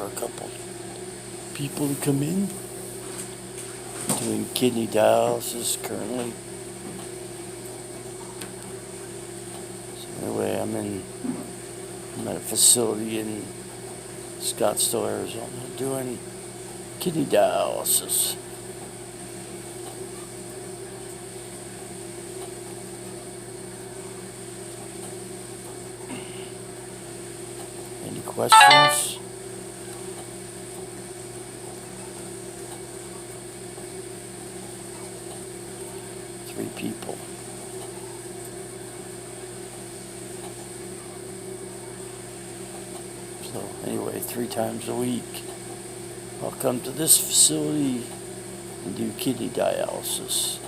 for a couple people to come in. Doing kidney dialysis currently. So anyway, I'm at a facility in Scottsdale, Arizona, doing kidney dialysis. Any questions? Three people. So anyway, 3 times a week, I'll come to this facility and do kidney dialysis.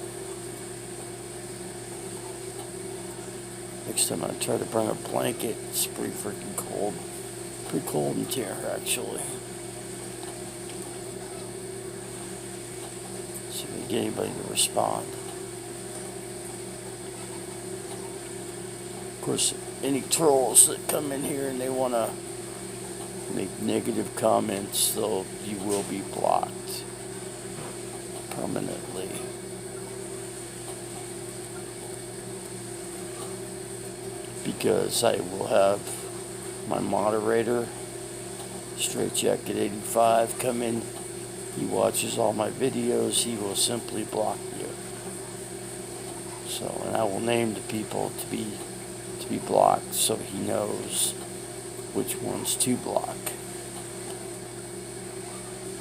Next time I try to bring a blanket. It's pretty freaking cold. Pretty cold in here, actually. See if we can get anybody to respond. Of course, any trolls that come in here and they want to make negative comments, though, you will be blocked permanently. Because I will have my moderator, Straight Jacket 85, come in. He watches all my videos. He will simply block you. So, and I will name the people to be blocked, so he knows which ones to block.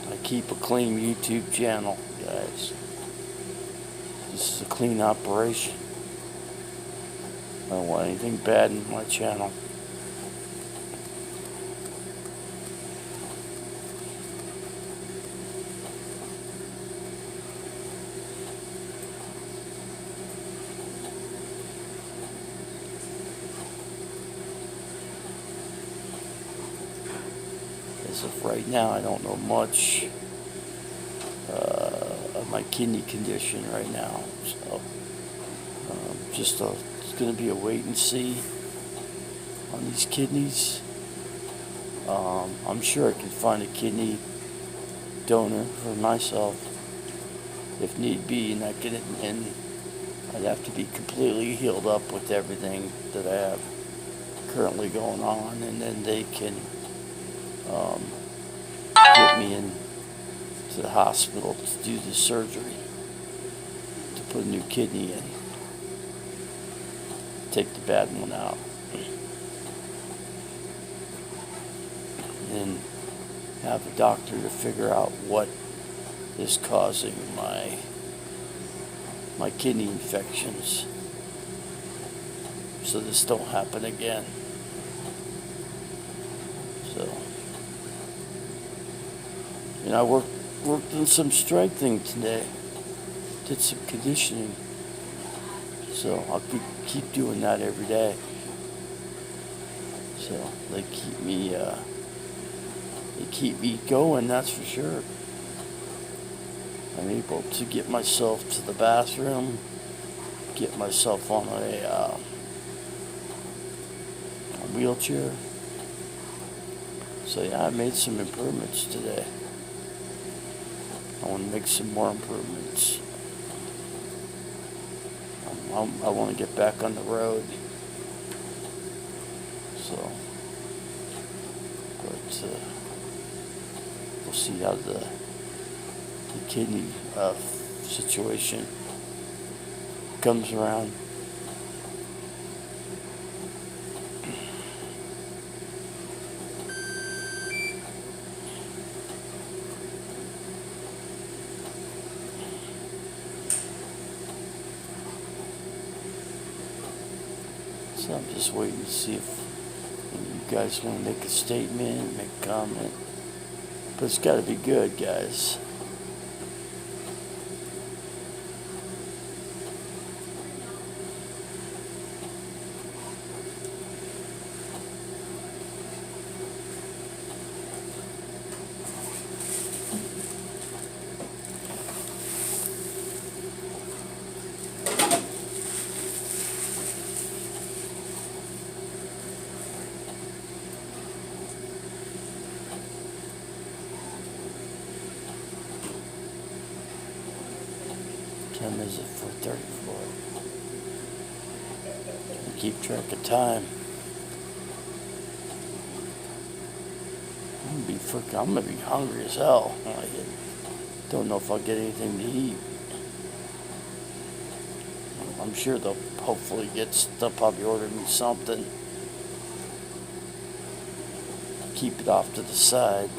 I keep a clean YouTube channel, guys. This is a clean operation. I don't want anything bad in my channel. As of right now, I don't know much of my kidney condition right now. So, it's going to be a wait and see on these kidneys. I'm sure I can find a kidney donor for myself if need be, and I'd have to be completely healed up with everything that I have currently going on, and then they can get me in to the hospital to do the surgery to put a new kidney in, take the bad one out, and have a doctor to figure out what is causing my kidney infections, so this don't happen again. So, and I worked on some strengthening today, did some conditioning, so I'll keep doing that every day. So they keep me going, that's for sure. I'm able to get myself to the bathroom, get myself on a wheelchair. So yeah, I made some improvements today. I want to make some more improvements. I want to get back on the road. So, but we'll see how the kidney situation comes around. So I'm just waiting to see if you guys want to make a statement, make a comment. But it's got to be good, guys. time is it? 4:34. Keep track of time. I'm gonna be hungry as hell. I don't know if I'll get anything to eat. I'm sure they'll probably order me something. Keep it off to the side.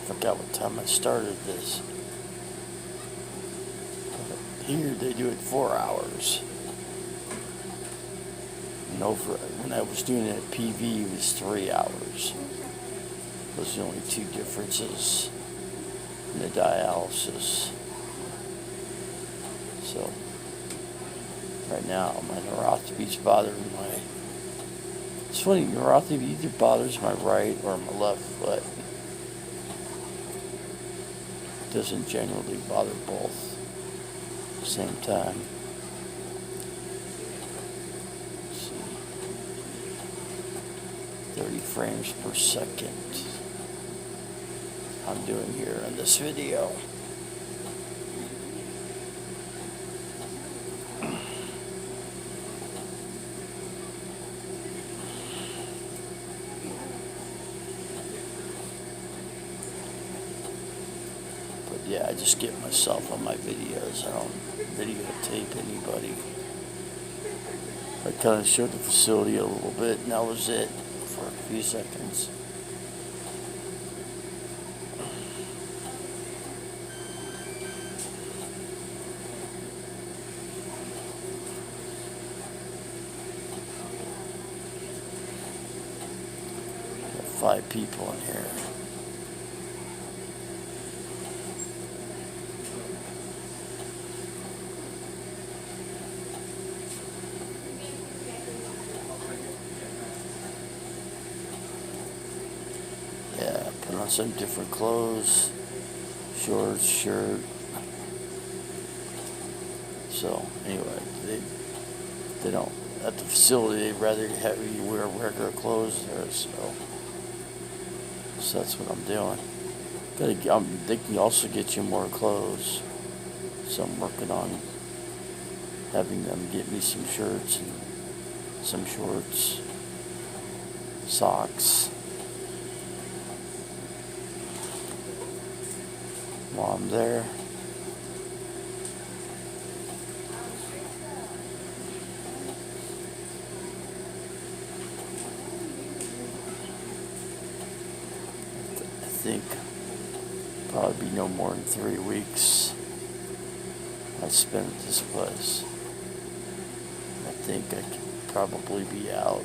Forgot what time I started this. Here they do it 4 hours. And when I was doing it at PV, it was 3 hours. Those are the only two differences in the dialysis. So, right now, my neuropathy's bothering it's funny, neuropathy either bothers my right or my left foot. It doesn't generally bother both at the same time. Let's see. 30 frames per second. I'm doing here in this video. But yeah, I just get myself on my videos. I don't videotape anybody. I kind of showed the facility a little bit, and that was it for a few seconds. Got 5 people in here. Yeah, put on some different clothes, shorts, shirt. So anyway, they don't at the facility. They'd rather have you wear regular clothes there. So that's what I'm doing. They can also get you more clothes. So I'm working on having them get me some shirts and some shorts, socks. While I'm there. I think probably be no more than 3 weeks I spent at this place. I think I could probably be out.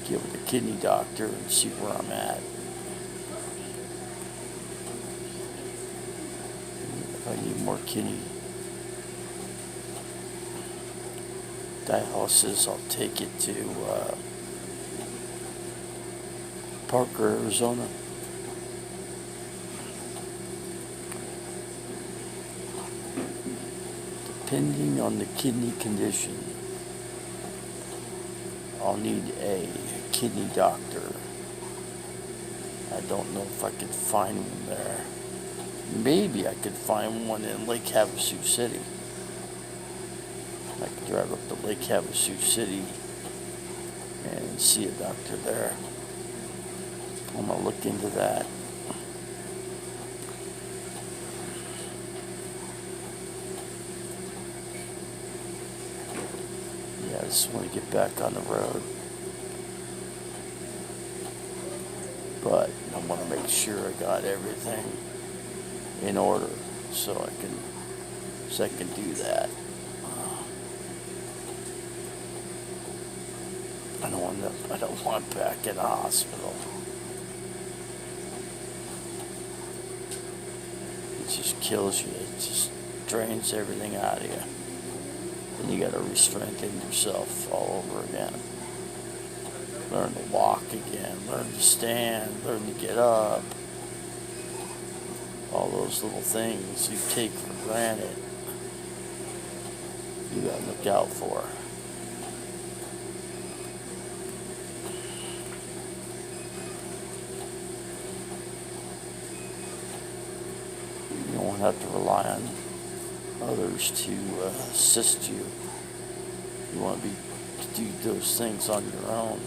Get with the kidney doctor and see where I'm at. If I need more kidney dialysis, I'll take it to Parker, Arizona. Depending on the kidney condition, I'll need a kidney doctor. I don't know if I could find one there. Maybe I could find one in Lake Havasu City. I could drive up to Lake Havasu City and see a doctor there. I'm gonna look into that. Yeah, I just want to get back on the road. But I want to make sure I got everything in order so I can do that. I don't want back in the hospital. It just kills you. It just drains everything out of you. And you got to re-strengthen yourself all over again. Learn to walk again, learn to stand, learn to get up. All those little things you take for granted. you gotta look out for. You don't have to rely on others to assist you. You want to do those things on your own.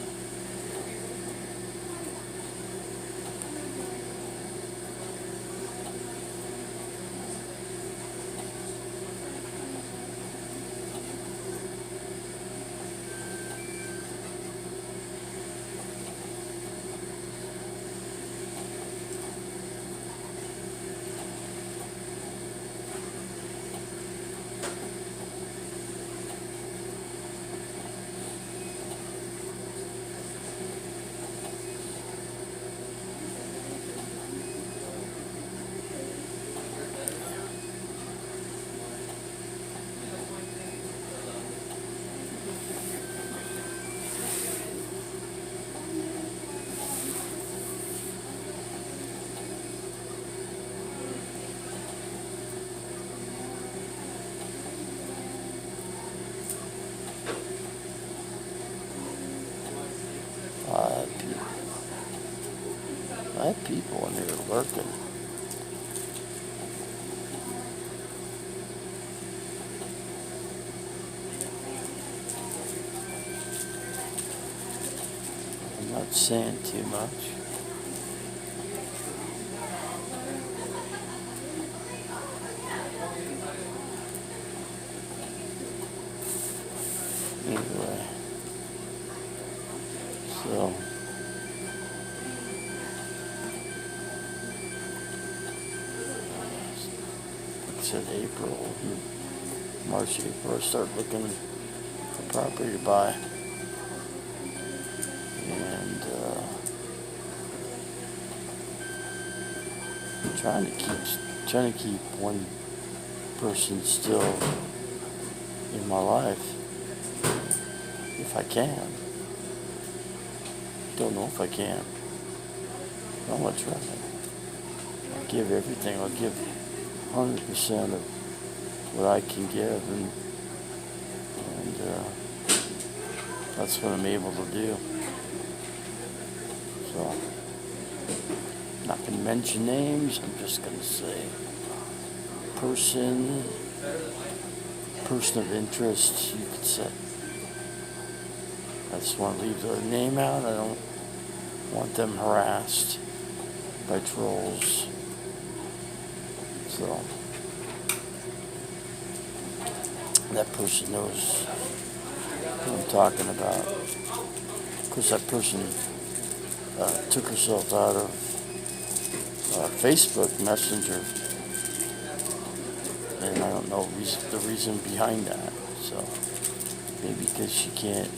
I have people in here lurking. I'm not saying too much. Anyway, so said April, March, April, I start looking for property to buy, and I'm trying to keep one person still in my life, if I can. Don't know if I can. I'm gonna try. I'll give everything. I'll give 100% of what I can give, and that's what I'm able to do. So, I'm not going to mention names. I'm just going to say person of interest, you could say. I just want to leave their name out. I don't want them harassed by trolls. So that person knows who I'm talking about. Of course, that person took herself out of Facebook Messenger, and I don't know the reason behind that. So maybe because she can't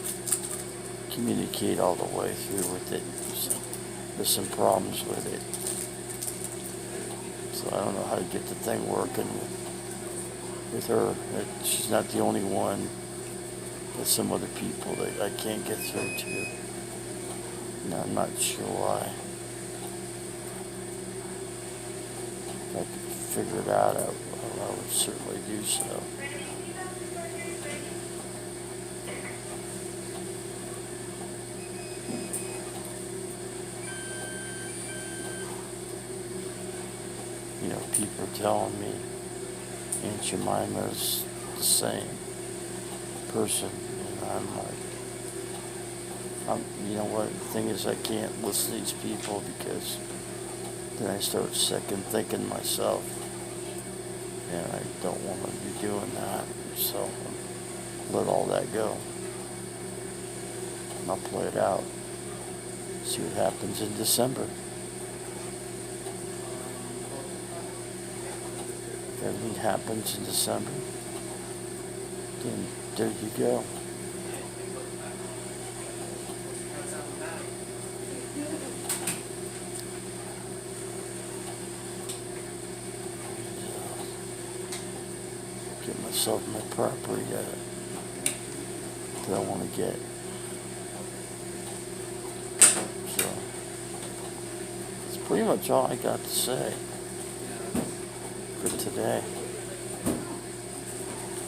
communicate all the way through with it. So there's some problems with it. So I don't know how to get the thing working with her. She's not the only one. There's some other people that I can't get through to. And I'm not sure why. If I could figure it out, I would certainly do so. You know, people are telling me Aunt Jemima's the same person, and I'm like, you know what, the thing is, I can't listen to these people, because then I start second thinking myself, and I don't want to be doing that, so let all that go. And I'll play it out, see what happens in December. If everything happens in December, then there you go. Get myself my property that I want to get. So that's pretty much all I got to say for today.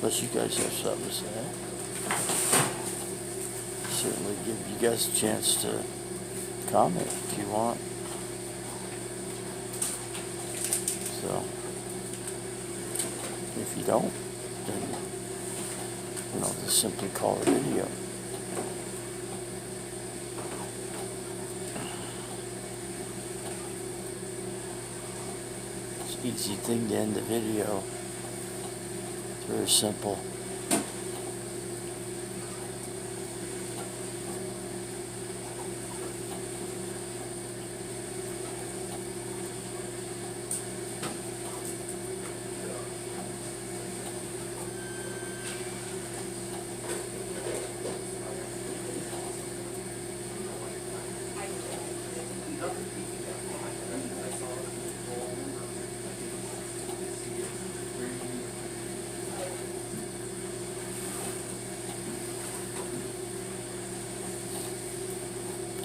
Unless you guys have something to say. Certainly give you guys a chance to comment if you want. So, if you don't, then, just simply call it a video. It's an easy thing to end the video. It's very simple.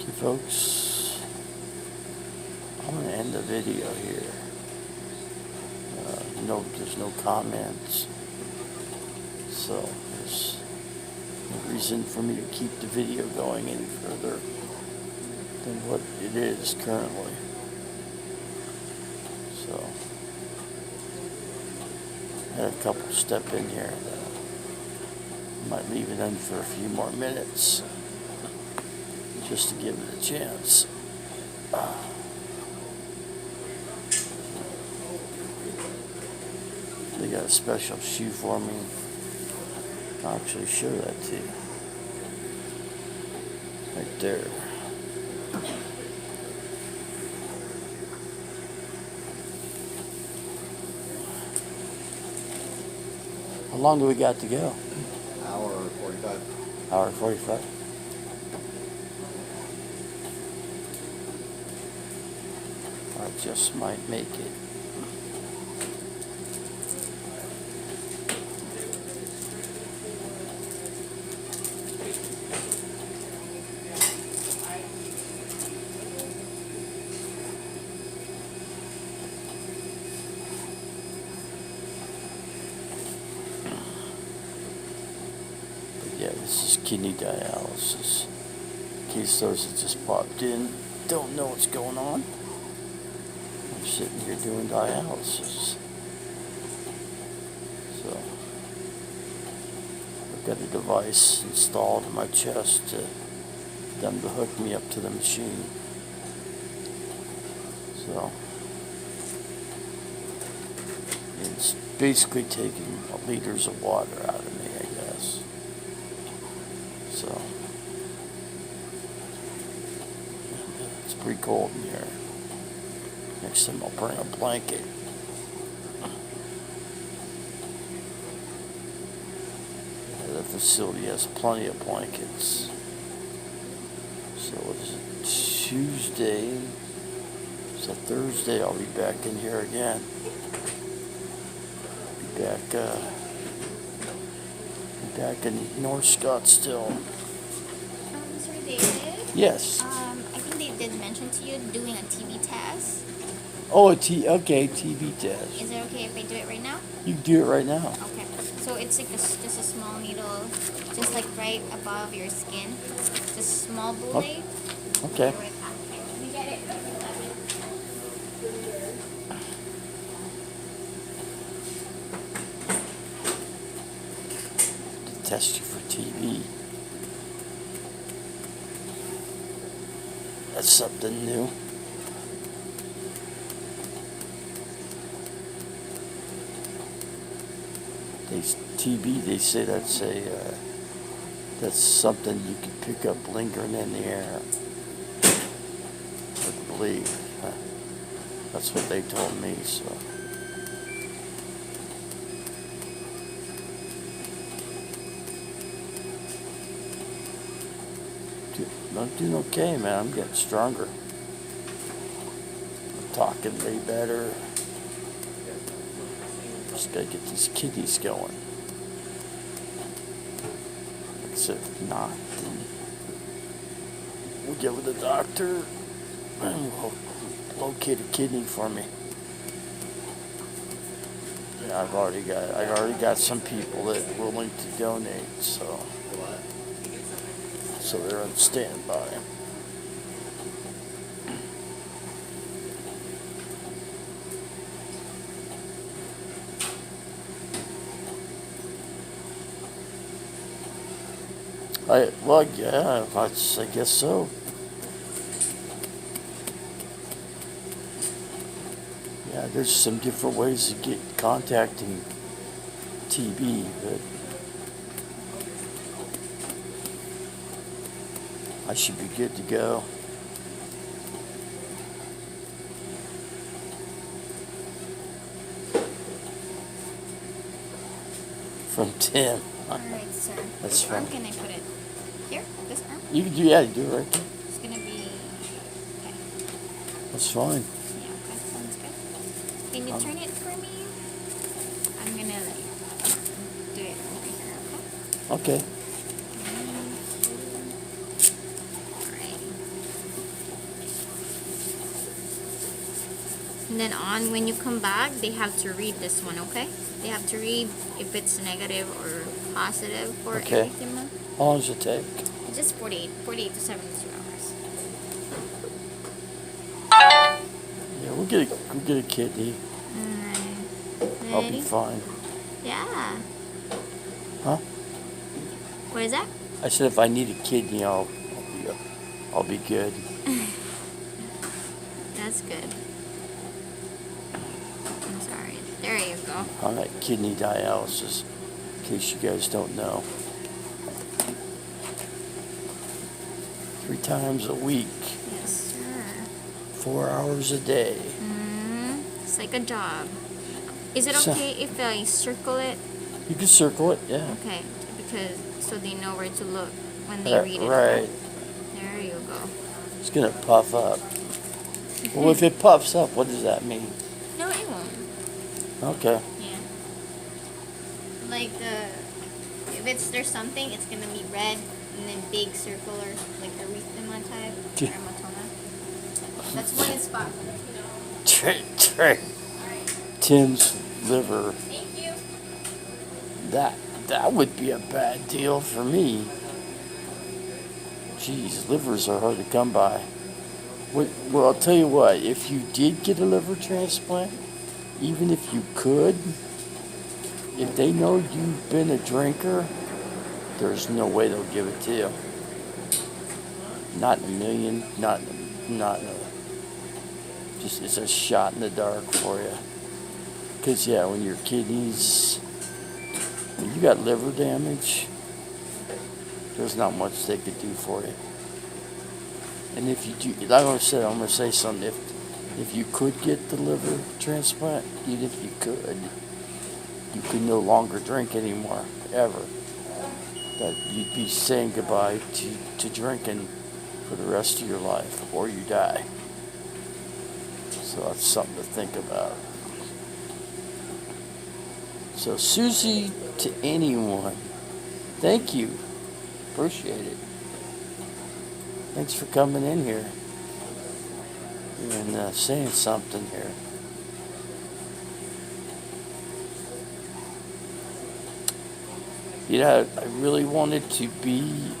Okay, folks, I'm going to end the video here. There's no comments, so there's no reason for me to keep the video going any further than what it is currently. So I had a couple step in here that I might leave it in for a few more minutes just to give it a chance. They got a special shoe for me. I'll actually show that to you. Right there. How long do we got to go? Hour 45. Hour 45? I just might make it. Yeah, this is kidney dialysis. In case those that just popped in don't know what's going on, I'm sitting here doing dialysis. So, I've got a device installed in my chest to them to hook me up to the machine. So, it's basically taking liters of water out of me, I guess. So, it's pretty cold in here. Next time I'll bring a blanket. The facility has plenty of blankets. So what is it? Tuesday. So Thursday I'll be back in here again. Be back in North Scottsdale. Sir David? Yes. I think they did mention to you doing a TB test. Oh, okay, TB test. Is it okay if I do it right now? You can do it right now. Okay. So it's like just a small needle, just like right above your skin. Just a small bullet. Okay. Let me get it. To test you for TB. That's something new. TB, they say that's something you can pick up lingering in the air. I believe. That's what they told me, so. I'm doing okay, man. I'm getting stronger. I'm talking way better. Just gotta get these kidneys going. If not, then we'll get with the doctor and we'll locate a kidney for me. I already got some people that are willing to donate, so they're on standby. Yeah, I guess so. Yeah, there's some different ways to get contacting TB, but I should be good to go. From Tim. Alright, sir. That's Which arm fine. can I put it? Here? This arm? You can do, yeah, you do it right there. It's gonna be. Okay. That's fine. Yeah, okay. Sounds good. Can you turn it for me? I'm gonna do it over here, okay? Okay. Alright. And then when you come back, they have to read this one, okay? They have to read if it's negative or positive for Okay. erythema. How long does it take? It's just 48 to 72 hours. Yeah, we'll get a kidney. Alright. I'll be Ready? fine. Yeah. Huh? What is that? I said if I need a kidney, I'll be good. That's good. I'm sorry. There you go. I'm at kidney dialysis, in case you guys don't know. 3 times a week, Yes, sir. 4 hours a day. It's like a job. Is it So- okay if I circle it? You can circle it, yeah. Okay, because so they know where to look when they Right, read it. right. There you go. It's gonna puff up. Well, if it puffs up, what does that mean? No, it won't. Okay. Yeah. Like there's something, it's gonna be red and then big circular, like erythema type, Yeah. hematoma. That's one spot. Tim's liver. Thank you. That would be a bad deal for me. Jeez, livers are hard to come by. Well, I'll tell you what, if you did get a liver transplant, even if you could, if they know you've been a drinker, there's no way they'll give it to you. Not in a million, not in a, just it's a shot in the dark for you. Because, yeah, when your kidneys, when you got liver damage, there's not much they could do for you. And if you do, like I said, I'm going to say something. If you could get the liver transplant, even if you could no longer drink anymore, ever. That you'd be saying goodbye to drinking for the rest of your life, or you die. So that's something to think about. So Susie, to anyone, thank you. Appreciate it. Thanks for coming in here and saying something here. You know, I really wanted to be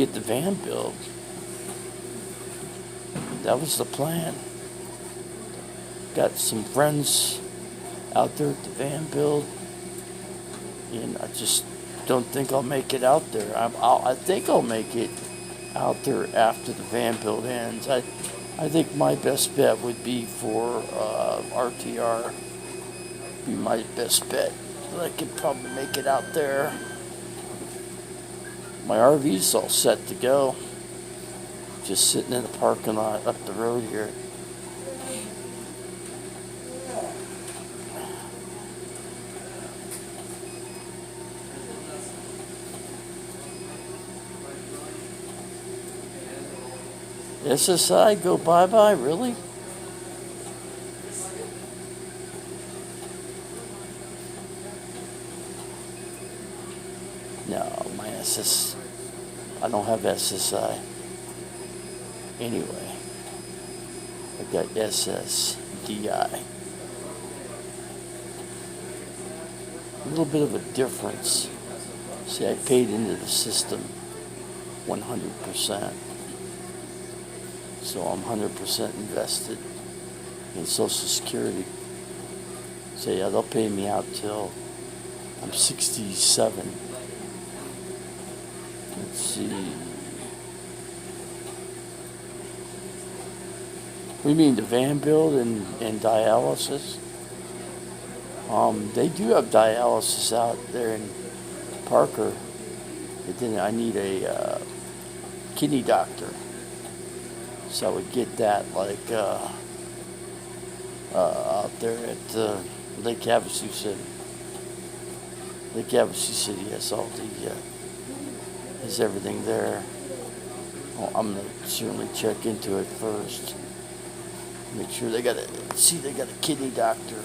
at the van build. That was the plan. Got some friends out there at the van build, and I just don't think I'll make it out there. I think I'll make it out there after the van build ends. I think my best bet would be for RTR. Be my best bet. I could probably make it out there. My RV's all set to go. Just sitting in the parking lot up the road here. SSI go bye-bye, really? No, my I don't have SSI. Anyway, I got SSDI. a little bit of a difference. See, I paid into the system 100%. So I'm 100% invested in Social Security. So yeah, they'll pay me out till I'm 67. Let's see. What do you mean, the van build and dialysis? They do have dialysis out there in Parker. But then I need a kidney doctor. So I would get that like out there at Lake Havasu City. Lake Havasu City has all the has everything there. Well, I'm gonna certainly check into it first. Make sure they got a kidney doctor.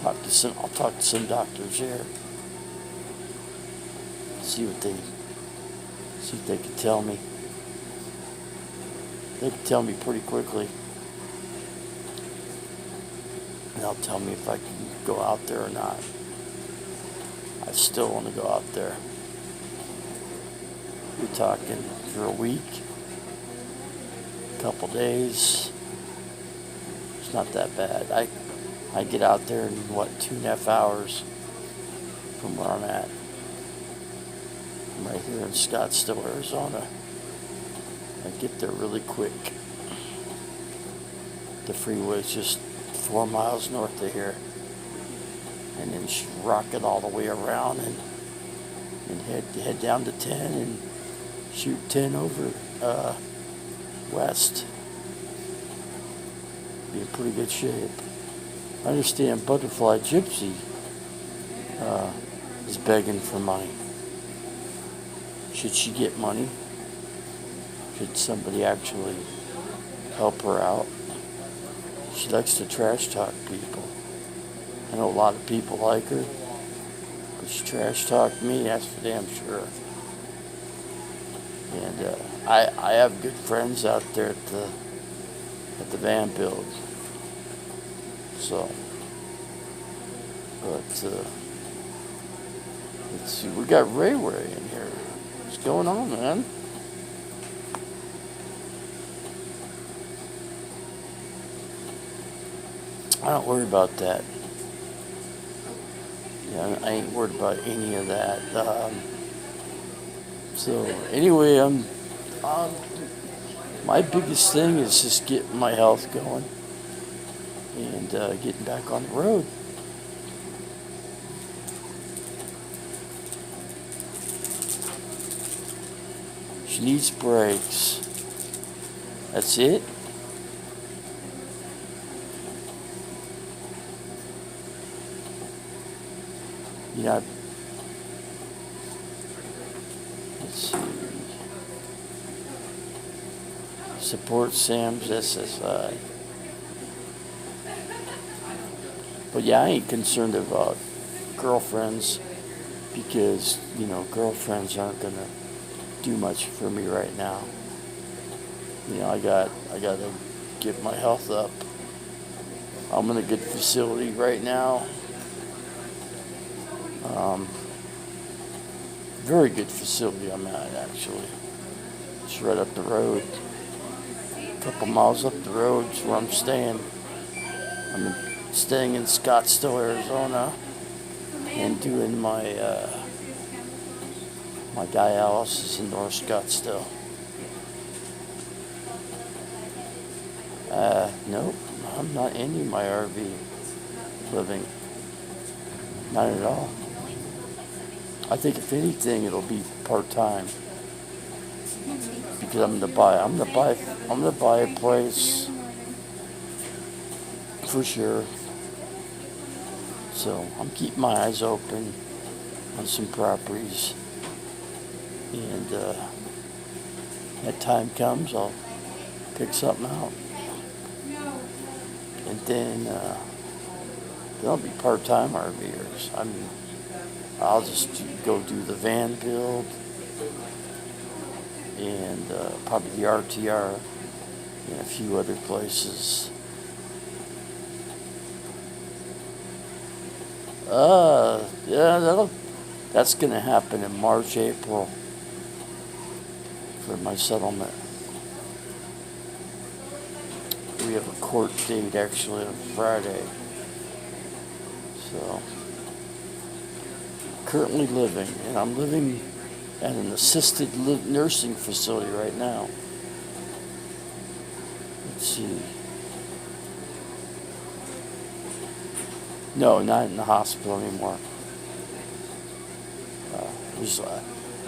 I'll talk to some doctors there. See if they can tell me. They can tell me pretty quickly. And they'll tell me if I can go out there or not. I still want to go out there. We're talking for a week, a couple days. It's not that bad. I get out there in 2.5 hours from where I'm at. I'm right here in Scottsdale, Arizona. I get there really quick. The freeway is just 4 miles north of here. And then rocket all the way around and head down to 10 and shoot 10 over west. Be in pretty good shape. I understand Butterfly Gypsy is begging for money. Should she get money? Should somebody actually help her out? She likes to trash talk people. I know a lot of people like her, but she trash talked me, that's for damn sure. And I have good friends out there at the van build. So, but let's see, we got Ray Ray in here. What's going on, man? I don't worry about that. Yeah, I ain't worried about any of that. So anyway, my biggest thing is just getting my health going and getting back on the road. She needs brakes. That's it. Yeah. Let's see. Support Sam's SSI. But yeah, I ain't concerned about girlfriends because, girlfriends aren't gonna do much for me right now. I gotta get my health up. I'm in a good facility right now. Very good facility I'm at, actually. It's right up the road. A couple miles up the road is where I'm staying. I'm staying in Scottsdale, Arizona, and doing my my dialysis in North Scottsdale. Nope, I'm not ending my RV living. Not at all. I think if anything, it'll be part-time because I'm gonna buy a place for sure. So I'm keeping my eyes open on some properties, and that time comes, I'll pick something out, and then they'll be part-time RVers. I'll just go do the van build and probably the RTR and a few other places. Yeah, that's gonna happen in March, April for my settlement. We have a court date actually on Friday. So, currently living, and I'm living at an assisted nursing facility right now. Let's see. No, not in the hospital anymore.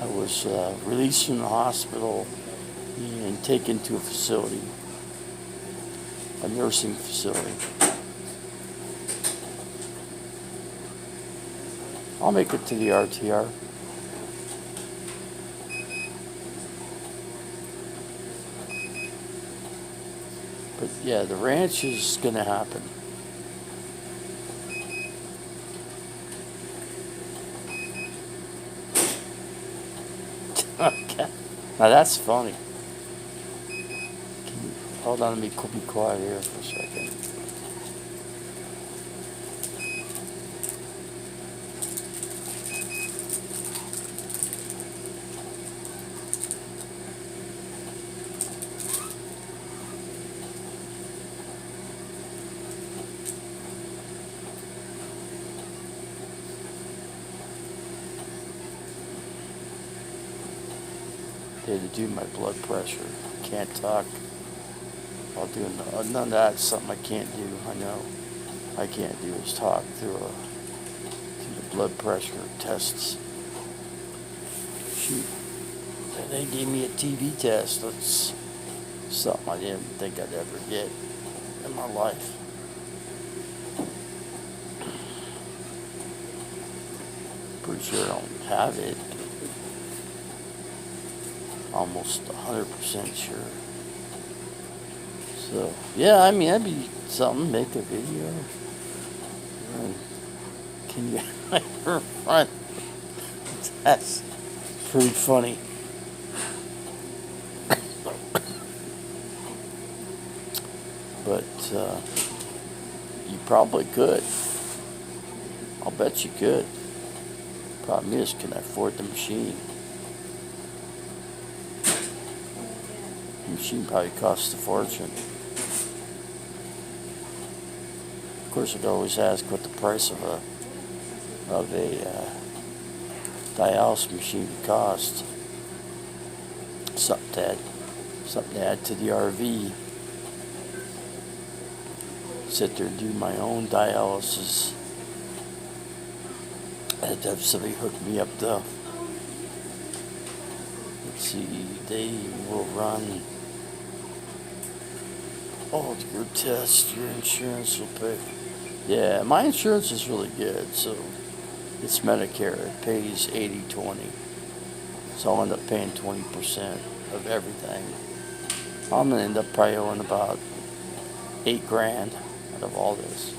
I was released from the hospital and taken to a facility, a nursing facility. I'll make it to the RTR. But yeah, the ranch is gonna happen. Okay. Now that's funny. Hold on, let me be quiet here for a second. They had to do my blood pressure. Can't talk. I'll do none of that's something I can't do. I know I can't do is talk through the blood pressure tests. Shoot, and they gave me a TB test. That's something I didn't think I'd ever get in my life. Pretty sure I don't have it. Almost 100% sure. So, yeah, I mean, that'd be something, make a video. And can you ever front? That's pretty funny. But, you probably could. I'll bet you could. Problem is, can I afford the machine? The machine probably costs a fortune. Of course, I'd always ask what the price of a dialysis machine would cost. Something to add to the RV. Sit there and do my own dialysis. I had to have somebody hook me up though. Let's see, they will run all your tests, your insurance will pay. Yeah, my insurance is really good, so it's Medicare. It pays 80-20. So I'll end up paying 20% of everything. I'm gonna end up probably owing about $8,000 out of all this.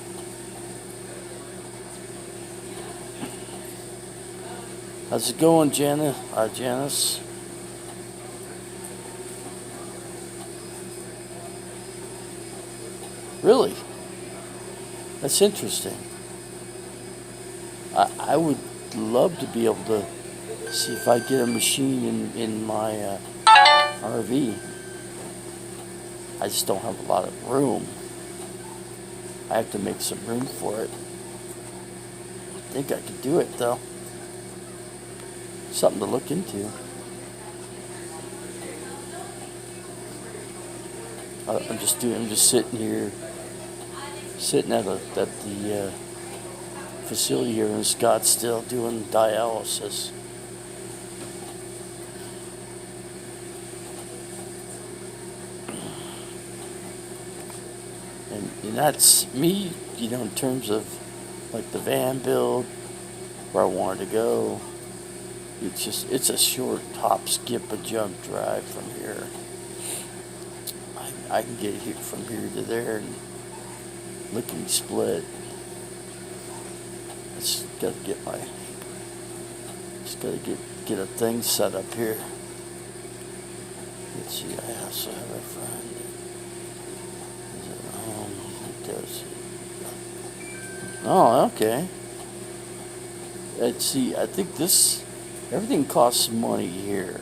How's it going, Janice? Really? That's interesting. I would love to be able to see if I get a machine in my RV. I just don't have a lot of room. I have to make some room for it. I think I could do it though. Something to look into. I'm just sitting here, sitting at the facility here in Scottsdale doing dialysis. And that's me, in terms of like the van build, where I wanted to go. It's a short hop, skip, a jump drive from here. I can get here from here to there and lickety split. Just gotta get a thing set up here. Let's see, I also have a friend. Is it home? He does it. Oh, okay. see, I think everything costs money here.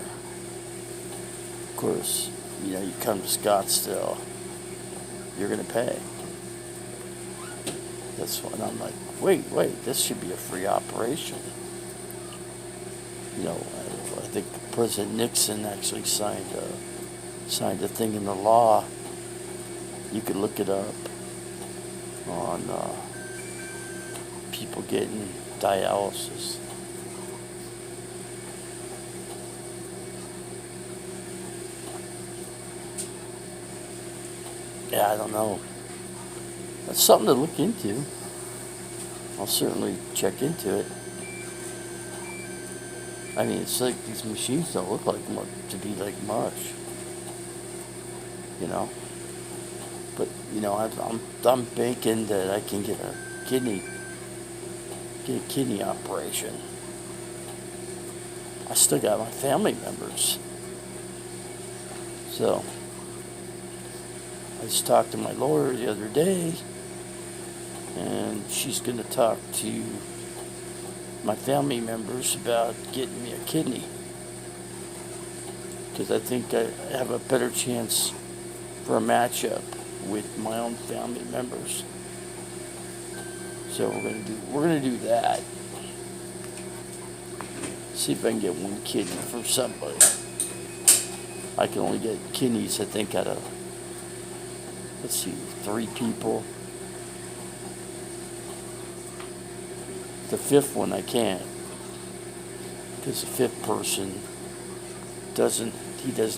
Of course, you come to Scottsdale, you're going to pay. That's when I'm like, wait, this should be a free operation. I think President Nixon actually signed a thing in the law. You could look it up on people getting dialysis. Yeah, I don't know. That's something to look into. I'll certainly check into it. I mean, it's like these machines don't look like much to be like much, But I'm banking that I can get a kidney operation. I still got my family members, so I just talked to my lawyer the other day, and she's going to talk to my family members about getting me a kidney, because I think I have a better chance for a matchup with my own family members. So we're gonna do that. See if I can get one kidney from somebody. I can only get kidneys, I think, out of 3 people. The 5th one I can't, because the 5th person doesn't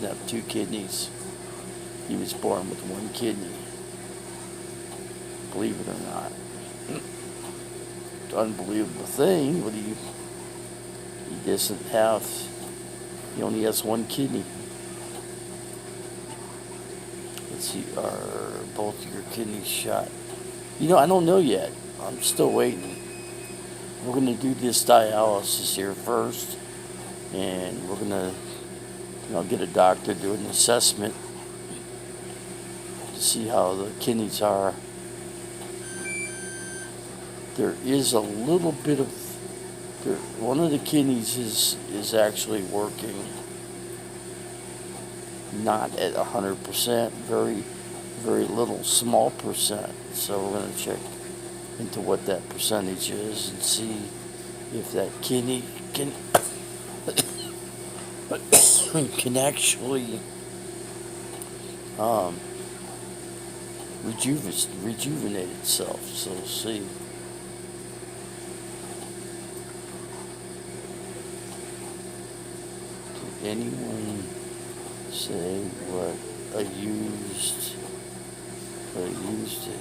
have 2 kidneys. He was born with 1 kidney. Believe it or not. Unbelievable thing, but he doesn't have, he only has 1 kidney. Let's see, are both your kidneys shot? I don't know yet. I'm still waiting. We're going to do this dialysis here first, and we're going to get a doctor to do an assessment to see how the kidneys are. There is a little bit of, one of the kidneys is actually working, not at 100%, very, very little, small percent. So we're going to check into what that percentage is and see if that kidney can actually rejuvenate itself. So we'll see. Did anyone say what I used it?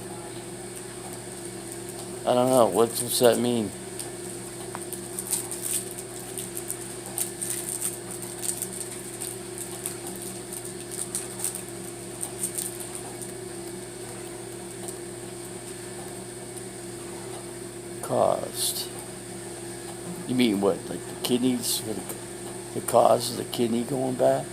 I don't know. What's that mean? Caused. You mean what? Like the kidneys? The cause of the kidney going bad?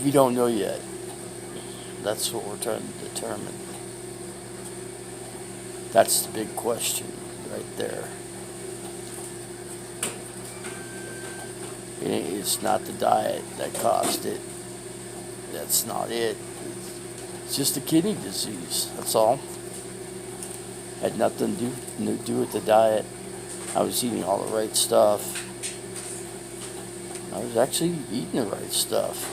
We don't know yet. That's what we're trying to determine. That's the big question right there. It's not the diet that caused it. That's not it. It's just a kidney disease. That's all. Had nothing to do with the diet. I was eating all the right stuff. I was actually eating the right stuff.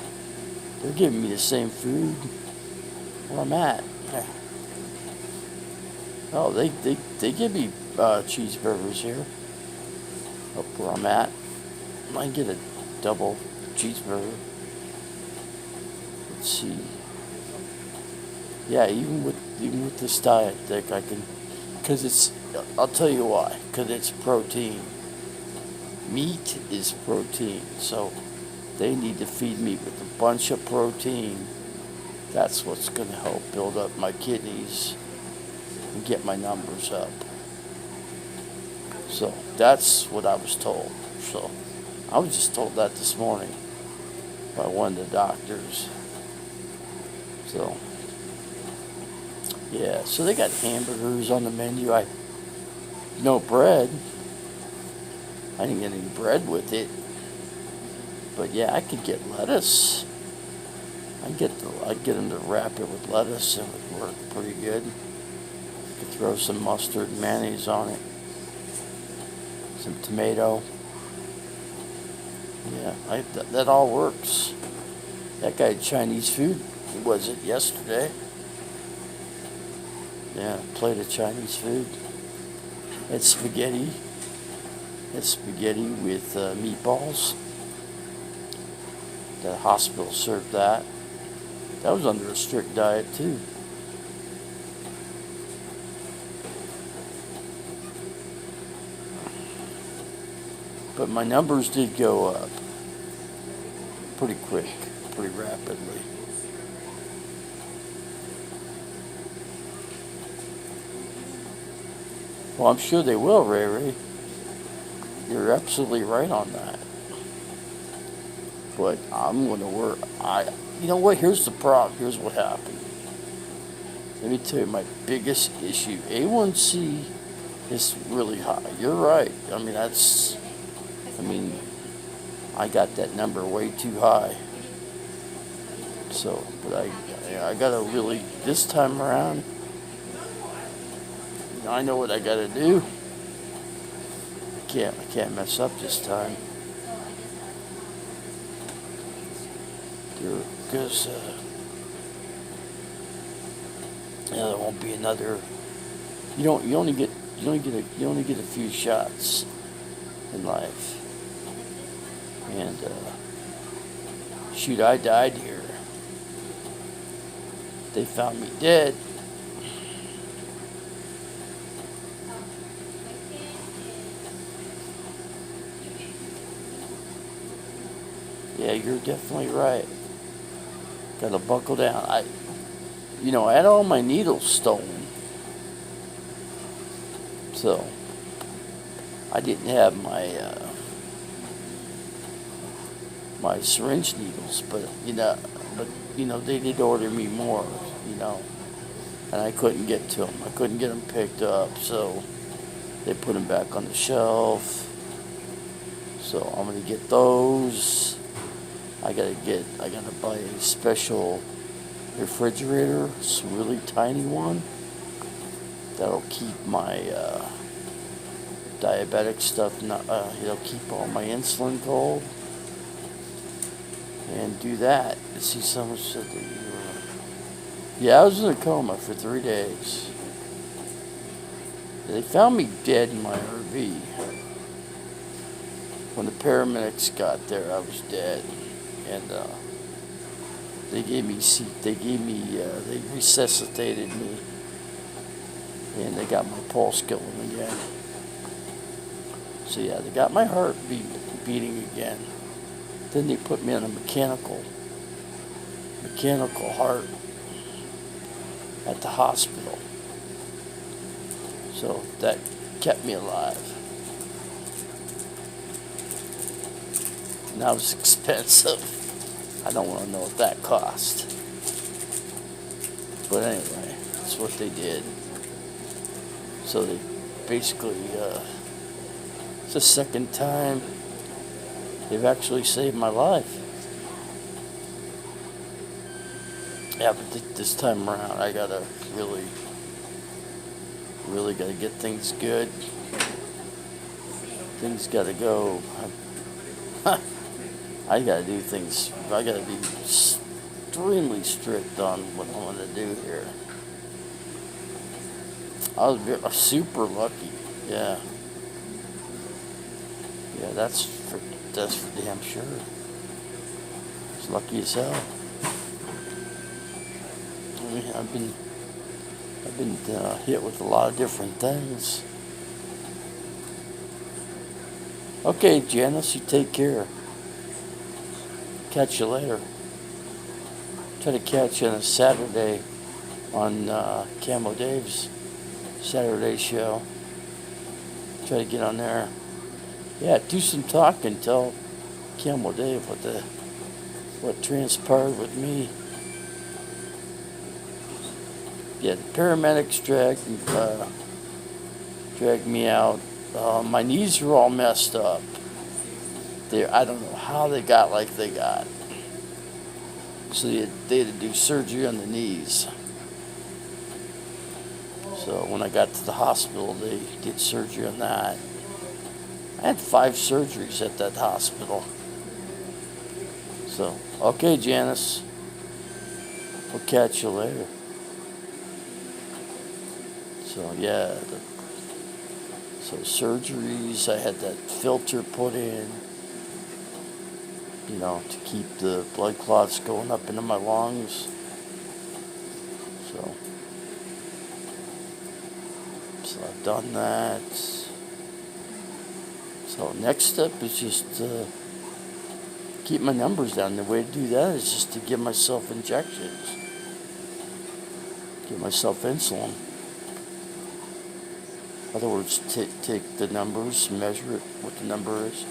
They're giving me the same food where I'm at. Oh, they give me cheeseburgers here up where I'm at. I can get a double cheeseburger. Let's see. Yeah, even with this diet, I can, because I'll tell you why. Because it's protein. Meat is protein, so they need to feed me with a bunch of protein. That's what's going to help build up my kidneys and get my numbers up. So that's what I was told. So I was just told that this morning. by one of the doctors. So, yeah, so they got hamburgers on the menu. No bread. I didn't get any bread with it. But yeah, I could get lettuce. I'd get them to wrap it with lettuce and it would work pretty good. Could throw some mustard and mayonnaise on it. Some tomato. Yeah, that all works. That guy had Chinese food, was it yesterday? Yeah, plate of Chinese food. It's spaghetti. It's spaghetti with meatballs. The hospital served that. That was under a strict diet too. But my numbers did go up pretty quick, pretty rapidly. Well, I'm sure they will, Ray Ray. You're absolutely right on that. But I'm going to work. You know what? Here's the problem. Here's what happened. Let me tell you my biggest issue. A1C is really high. You're right. I mean, I got that number way too high. So, but I got to really, this time around, I know what I got to do. I can't mess up this time. Because there won't be another. You only get a few shots in life. And shoot, I died here. They found me dead. Yeah, you're definitely right. Gotta buckle down. I had all my needles stolen. So, I didn't have my syringe needles, but they did order me more, and I couldn't get to them. I couldn't get them picked up, so they put them back on the shelf. So I'm gonna get those. I gotta buy a special refrigerator. It's a really tiny one that'll keep my diabetic stuff. It'll keep all my insulin cold. And do that. See, someone said that I was in a coma for 3 days. They found me dead in my RV. When the paramedics got there, I was dead. And they resuscitated me. And they got my pulse going again. So yeah, they got my heart beating again. Then they put me on a mechanical heart at the hospital. So that kept me alive. And that was expensive. I don't want to know what that cost. But anyway, that's what they did. So they basically, it's the second time they've actually saved my life. Yeah, but this time around, I gotta really gotta get things good. Things gotta go. I gotta do things. I gotta be extremely strict on what I want to do here. I was super lucky. Yeah. Yeah, that's for damn sure. I was lucky as hell. I mean, I've been hit with a lot of different things. Okay, Janice, you take care. Catch you later. Try to catch you on a Saturday on Camo Dave's Saturday show. Try to get on there. Yeah, do some talking. Tell Camo Dave what transpired with me. Yeah, the paramedics dragged me out. My knees were all messed up. I don't know how they got like they got. So they had to do surgery on the knees. So when I got to the hospital, they did surgery on that. I had 5 surgeries at that hospital. So, okay, Janice. We'll catch you later. So, yeah. So, surgeries, I had that filter put in, to keep the blood clots going up into my lungs. So I've done that. So next step is just keep my numbers down. The way to do that is just to give myself injections. Give myself insulin. In other words, take the numbers, measure it, what the number is.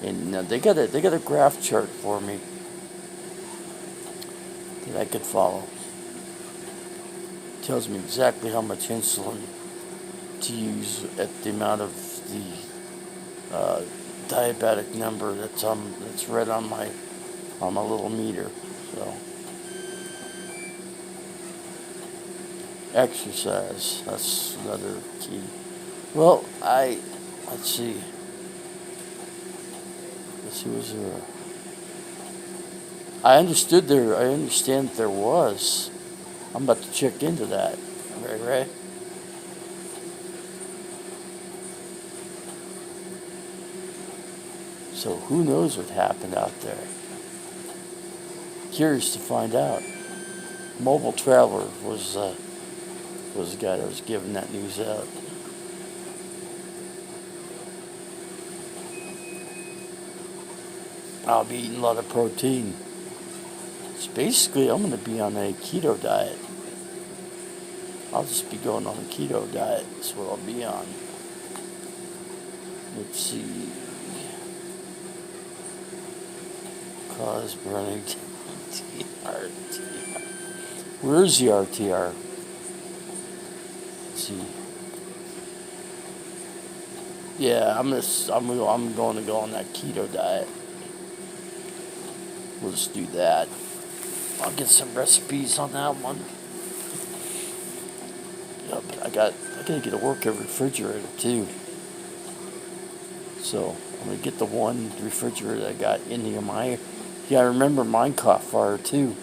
And they got a graph chart for me that I could follow. It tells me exactly how much insulin to use at the amount of the diabetic number that's read on my little meter. So exercise, that's another key. Well, let's see, was there? I understand there was. I'm about to check into that. Right. So who knows what happened out there? Curious to find out. Mobile Traveler was the guy that was giving that news out. I'll be eating a lot of protein. It's basically, I'm going to be on a keto diet. I'll just be going on a keto diet. That's what I'll be on. Let's see. Cause burning RTR. Where's the RTR? Let's see. Yeah, I'm going to go on that keto diet. We'll just do that. I'll get some recipes on that one. Yeah, but I gotta get a working refrigerator too. So I'm gonna get the one refrigerator I got in the my. Yeah, I remember mine caught fire too.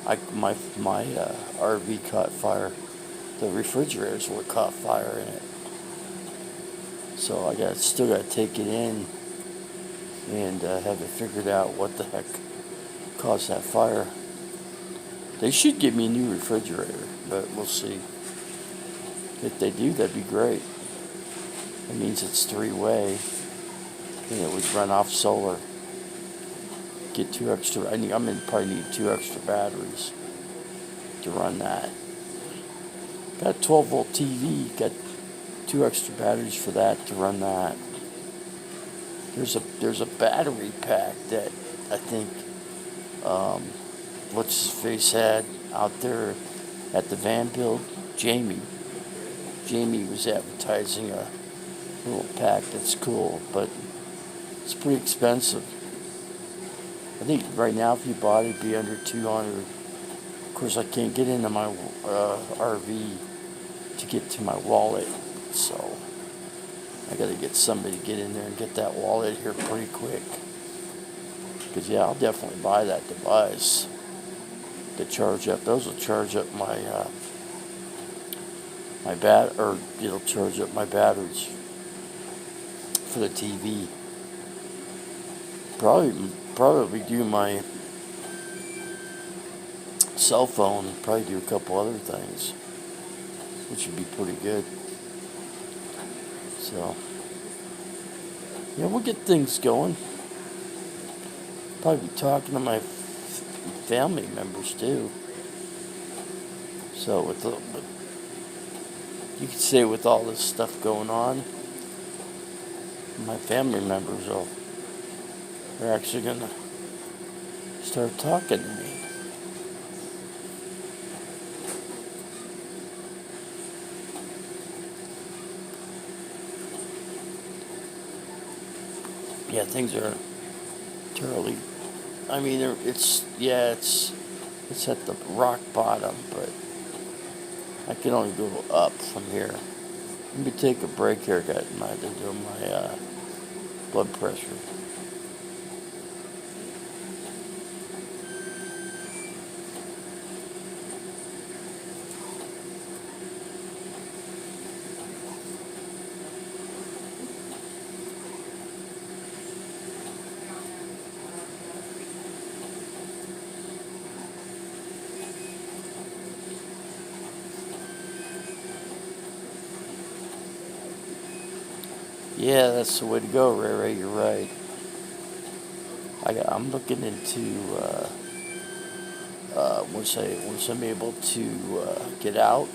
My RV caught fire. The refrigerators were caught fire in it. So I still gotta take it in and have it figured out what the heck caused that fire. They should give me a new refrigerator, but we'll see. If they do, that'd be great. It means it's 3-way, and it would run off solar. Get 2 extra. I'm gonna probably need 2 extra batteries to run that. Got a 12-volt TV. Got 2 extra batteries for that to run that. There's a battery pack that I think what's his face had out there at the van build. Jamie was advertising a little pack that's cool, but it's pretty expensive. I think right now if you bought it, it'd be under $200. Of course, I can't get into my RV to get to my wallet, so I gotta get somebody to get in there and get that wallet here pretty quick. Because yeah, I'll definitely buy that device to charge up. Those will charge up my it'll charge up my batteries for the TV. Probably do my cell phone. Probably do a couple other things, which would be pretty good. So yeah, we'll get things going. Probably be talking to my family members too. So you could say with all this stuff going on, my family members will They're actually gonna start talking to me. Yeah, things are totally. I mean, it's at the rock bottom, but I can only go up from here. Let me take a break here, guys. They're doing my blood pressure. Yeah, that's the way to go, Ray Ray. You're right. I'm looking into once I'm able to get out,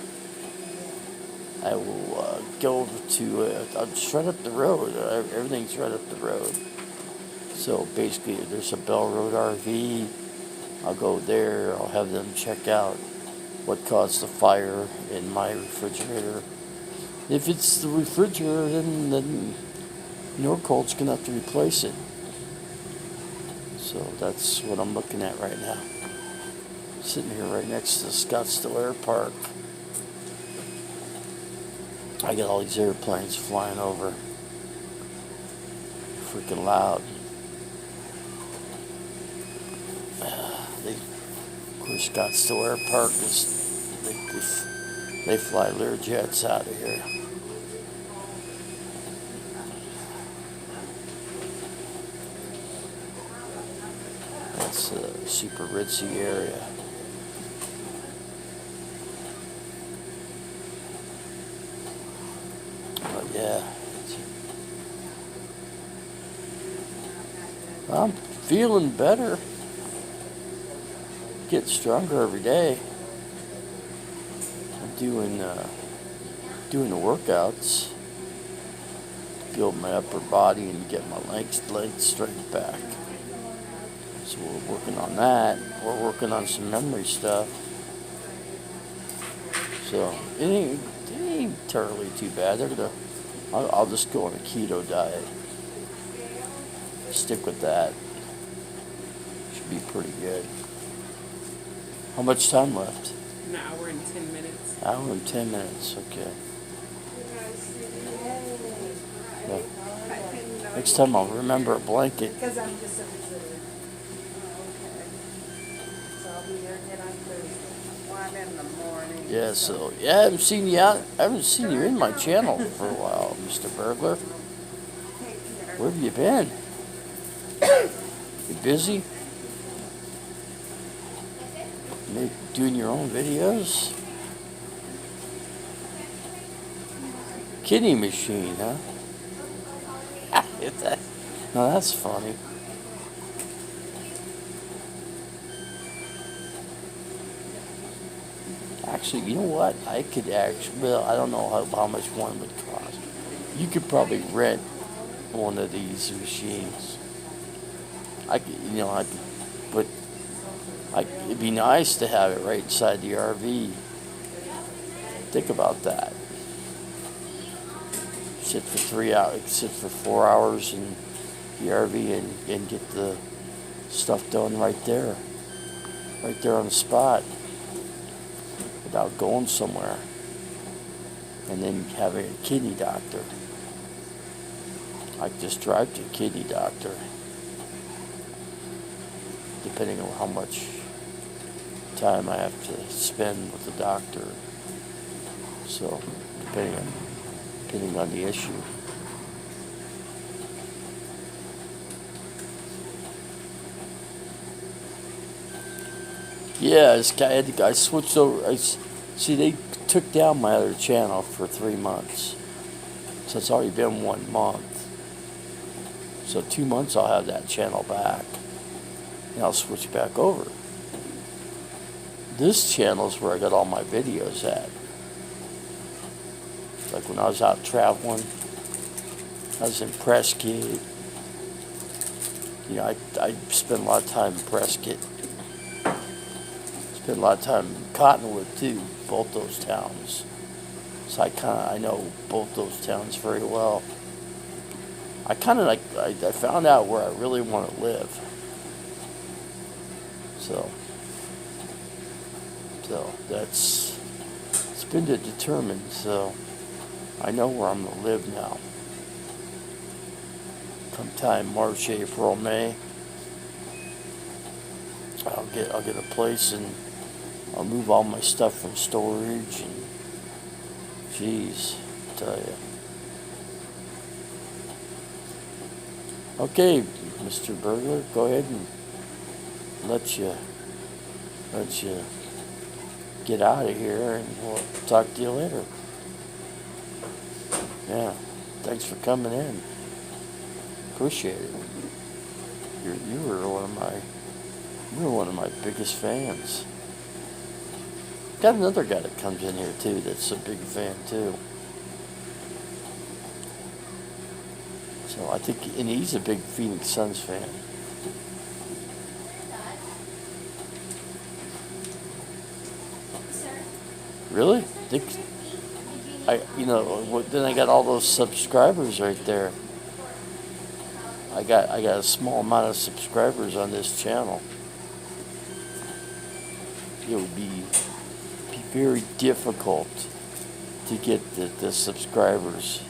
I will go over to. I'm just right up the road. Everything's right up the road. So basically, there's a Bell Road RV. I'll go there. I'll have them check out what caused the fire in my refrigerator. If it's the refrigerator, then Norcold's gonna have to replace it. So that's what I'm looking at right now. Sitting here right next to the Scottsdale Air Park. I got all these airplanes flying over. Freaking loud. Of course, Scottsdale Air Park they fly Learjets out of here. That's a super ritzy area. But yeah, I'm feeling better. Getting stronger every day. I'm doing the workouts to build my upper body and get my legs straight back. So we're working on that. We're working on some memory stuff. So it ain't terribly too bad. I'll just go on a keto diet. Stick with that. Should be pretty good. How much time left? An hour and 10 minutes. Hour and 10 minutes, okay. Yeah. Next time I'll remember a blanket. Because I'm just a visitor. Oh, okay. So I'll be here again on Thursday. 1 in the morning. Yeah, so yeah, I haven't seen you in my channel for a while, Mr. Burglar. Take care. Where have you been? You busy? Doing your own videos? Kiddie machine, huh? No, that's funny. Actually, you know what? I could well, I don't know how much one would cost. You could probably rent one of these machines. It'd be nice to have it right inside the RV. Think about that. Sit for 3 hours, sit for 4 hours in the RV and get the stuff done right there on the spot, without going somewhere. And then having a kidney doctor. I just drive to a kidney doctor, depending on how much time I have to spend with the doctor. So, depending on the issue. Yeah, I switched over. See, they took down my other channel for 3 months. So it's already been 1 month. So 2 months I'll have that channel back. And I'll switch back over. This channel is where I got all my videos at. Like when I was out traveling, I was in Prescott, I spent a lot of time in Prescott. Spent a lot of time in Cottonwood too, both those towns. So I know both those towns very well. I found out where I really want to live. So it's been determined. So I know where I'm gonna live now. Come time March, April, May, I'll get a place and I'll move all my stuff from storage and jeez, I tell you. Okay, Mr. Burglar, go ahead and let you get out of here, and we'll talk to you later. Yeah, thanks for coming in. Appreciate it. You were one of my biggest fans. Got another guy that comes in here too that's a big fan too. So I think, and he's a big Phoenix Suns fan. Really? Then I got all those subscribers right there. I got a small amount of subscribers on this channel. It would be very difficult to get the subscribers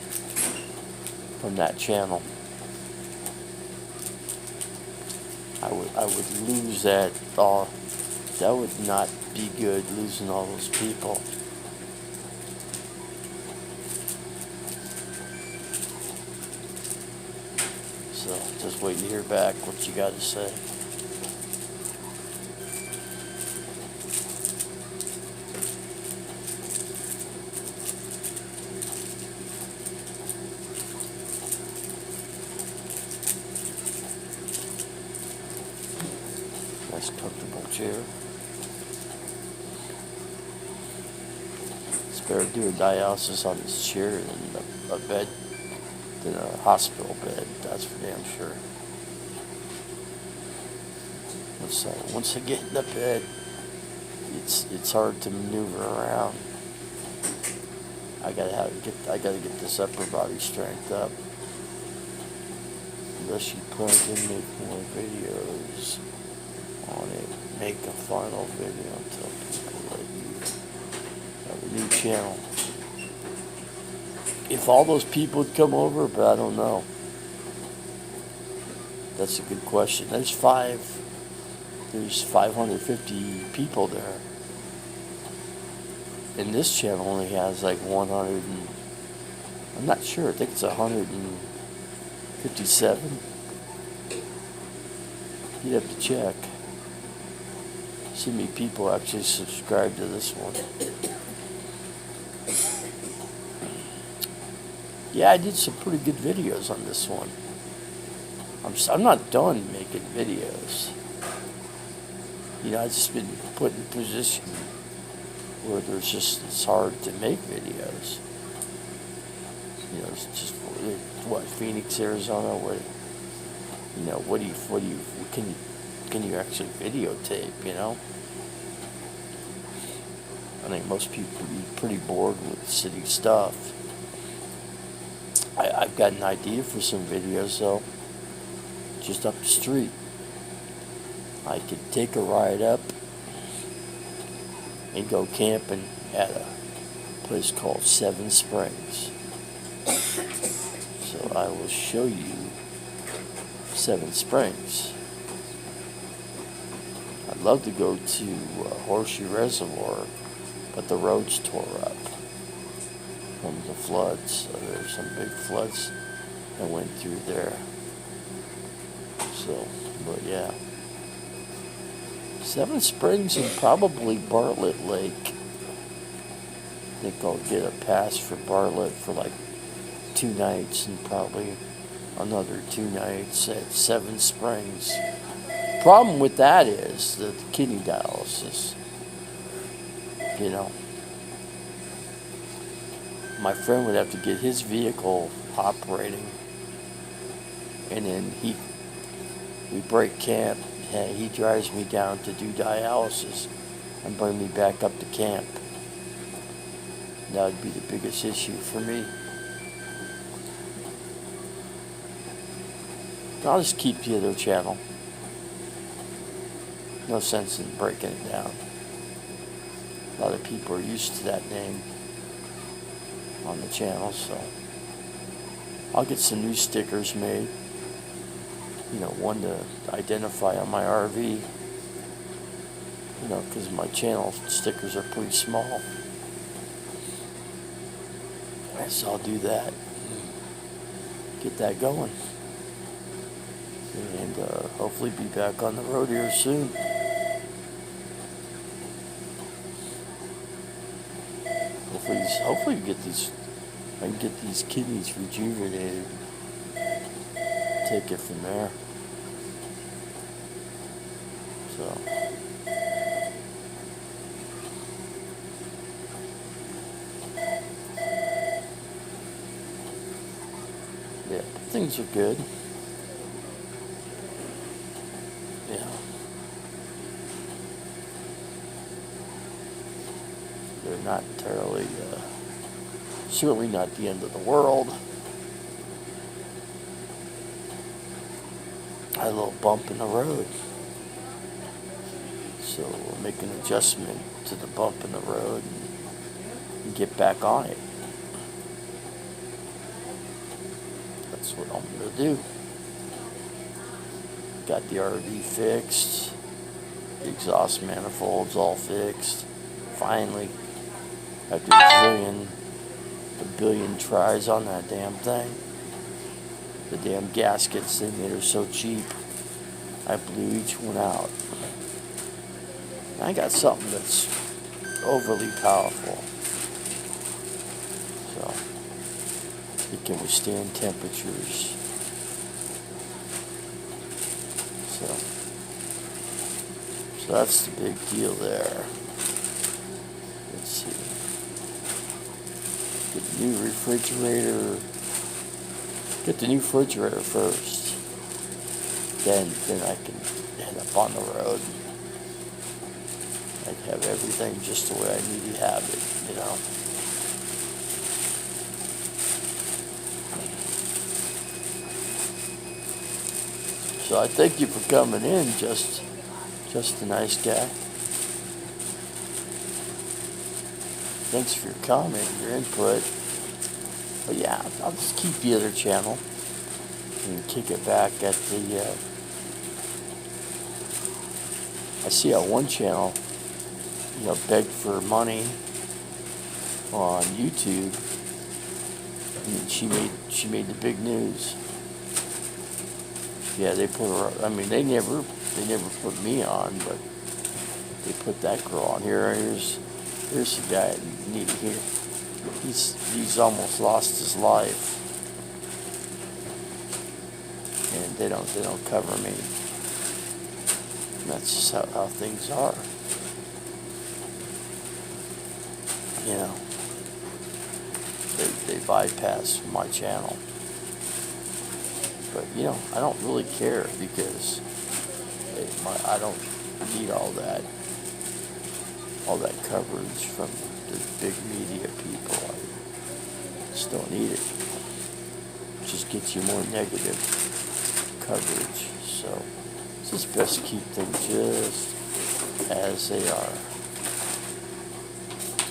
from that channel. I would lose that all. That would not be good, losing all those people. So just wait to hear back what you got to say. Nice comfortable chair. It's better to do a dialysis on this chair than a bed, than a hospital bed. That's for damn sure. Once I get in the bed, it's hard to maneuver around. I gotta get this upper body strength up. Unless you plan to make more videos on it, make a final video and tell people that you have a new channel. If all those people would come over, but I don't know. That's a good question. There's 550 people there. And this channel only has like 100 and, I'm not sure, I think it's 157. You'd have to check. See how many people actually subscribe to this one. Yeah, I did some pretty good videos on this one. I'm not done making videos. I've just been put in a position where it's hard to make videos. It's just Phoenix, Arizona. Can you actually videotape? I think most people would be pretty bored with city stuff. I've got an idea for some videos though. Just up the street. I could take a ride up and go camping at a place called Seven Springs. So I will show you Seven Springs. I'd love to go to Horseshoe Reservoir, but the roads tore up from the floods. So there's some big floods that went through there. So, but yeah. Seven Springs and probably Bartlett Lake. I think I'll get a pass for Bartlett for like 2 nights and probably another 2 nights at Seven Springs. Problem with that is the kidney dialysis. My friend would have to get his vehicle operating, and then we break camp, and he drives me down to do dialysis and bring me back up to camp. That would be the biggest issue for me. I'll just keep the other channel. No sense in breaking it down. A lot of people are used to that name on the channel, so I'll get some new stickers made. You know, one to identify on my RV. You know, because my channel stickers are pretty small. So I'll do that. Get that going. And hopefully be back on the road here soon. Hopefully I can get these kidneys rejuvenated. Take it from there. So. Yeah, things are good. Yeah. They're not entirely, certainly not the end of the world. I had a little bump in the road. So we'll make an adjustment to the bump in the road and get back on it. That's what I'm going to do. Got the RV fixed. The exhaust manifold's all fixed. Finally. After a billion tries on that damn thing. The damn gaskets, they made her so cheap. I blew each one out. And I got something that's overly powerful. So, it can withstand temperatures. So that's the big deal there. Let's see. Get the new refrigerator. Get the new refrigerator first. Then I can head up on the road. I'd have everything just the way I need to have it, you know. So I thank you for coming in, just a nice guy. Thanks for your comment, your input. But yeah, I'll just keep the other channel and kick it back at the, I see on one channel, you know, beg for money on YouTube. I mean, she made the big news. Yeah, they put her, I mean, they never put me on, but they put that girl on. Here's the guy that need to hear. He's almost lost his life, and they don't cover me. And that's just how things are. You know, they bypass my channel. But you know, I don't really care because I don't need all that coverage from the big media people. I just don't need it. It just gets you more negative coverage. So it's just best to keep things just as they are.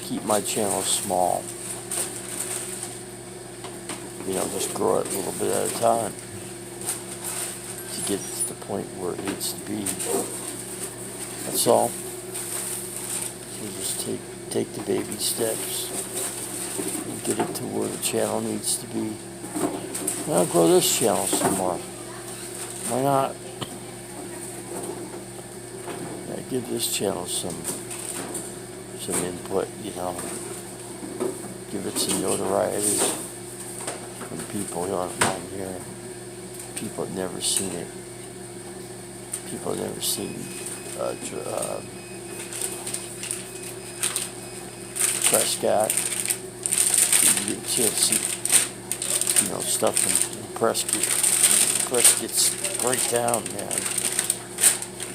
Keep my channel small. You know, just grow it a little bit at a time to get to the point where it needs to be. That's all. So just take the baby steps and get it to where the channel needs to be. And I'll grow this channel some more. Why not? Yeah, give this channel some input, you know. Give it some notoriety from people on here. People have never seen it. People have never seen Prescott. You get a chance to see, you know, stuff in Prescott. Prescott's a great town, man.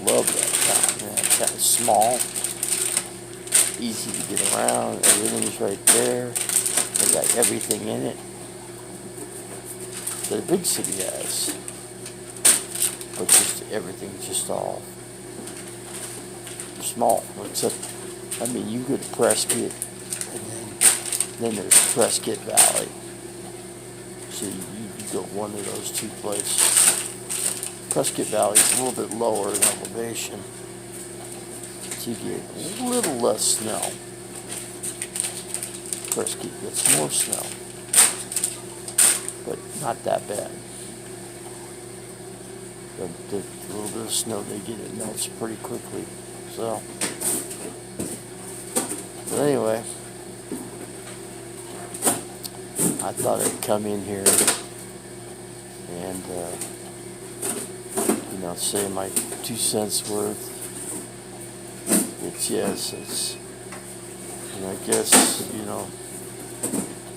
Love that town, man. It's kind of small, easy to get around. Everything's right there. They got everything in it that a big city has. But just everything's just all small. Except, I mean, you go to Prescott, and then there's Prescott Valley. So you go one of those two places. Prescott Valley is a little bit lower in elevation, so you get a little less snow. Prescott gets more snow, but not that bad. The little bit of snow they get, it melts pretty quickly. So, but anyway, I thought I'd come in here and, say my 2 cents worth. It's, and I guess,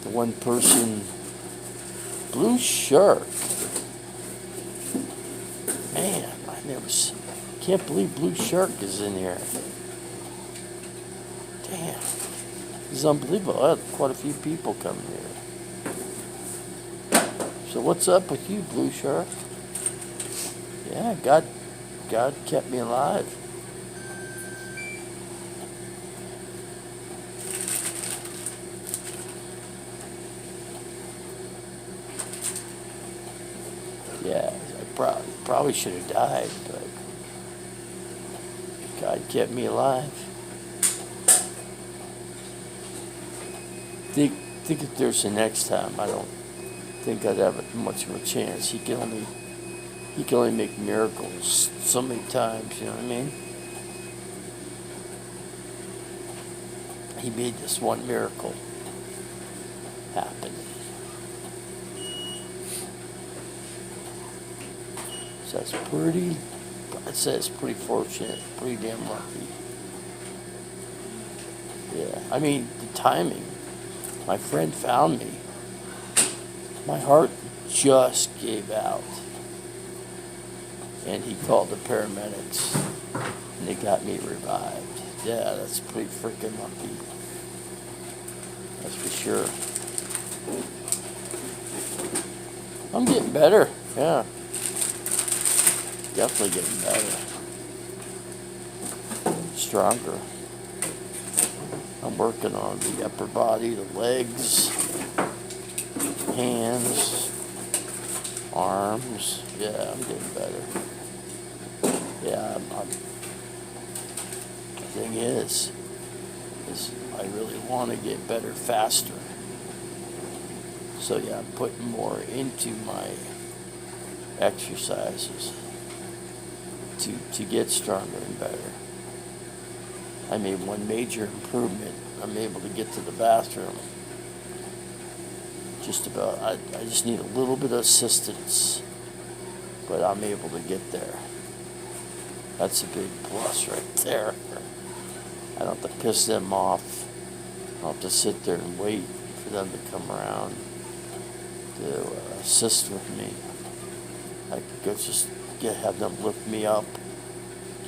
the one person, Blue Shark. Man, can't believe Blue Shark is in here. Damn. This is unbelievable. I had quite a few people come here. So what's up with you, Blue Shark? Yeah, God kept me alive. Yeah, I probably should have died, but God kept me alive. Think if there's the next time, I don't think I'd have much of a chance. He can only make miracles so many times, you know what I mean? He made this one miracle happen. So I'd say it's pretty fortunate, pretty damn lucky. Yeah, I mean, the timing. My friend found me. My heart just gave out. And he called the paramedics, and they got me revived. Yeah, that's pretty freaking lucky. That's for sure. I'm getting better, yeah. Definitely getting better. Stronger. I'm working on the upper body, the legs, hands, arms. Yeah, I'm getting better. Yeah, the thing is I really want to get better faster. So yeah, I'm putting more into my exercises to get stronger and better. I made one major improvement. I'm able to get to the bathroom. Just about. I just need a little bit of assistance, but I'm able to get there. That's a big plus right there. I don't have to piss them off. I don't have to sit there and wait for them to come around to assist with me. I could go just have them lift me up,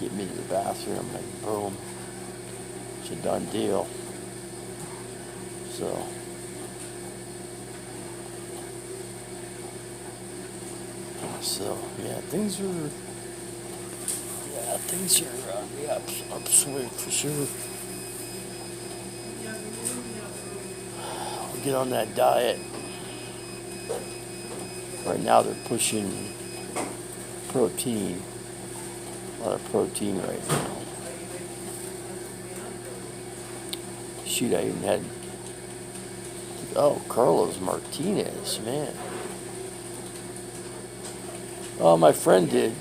get me to the bathroom, and boom, it's a done deal. So, yeah, things are on the upswing for sure. We'll get on that diet. Right now they're pushing protein, a lot of protein right now. Shoot, I even had, Carlos Martinez, man. Oh, my friend did,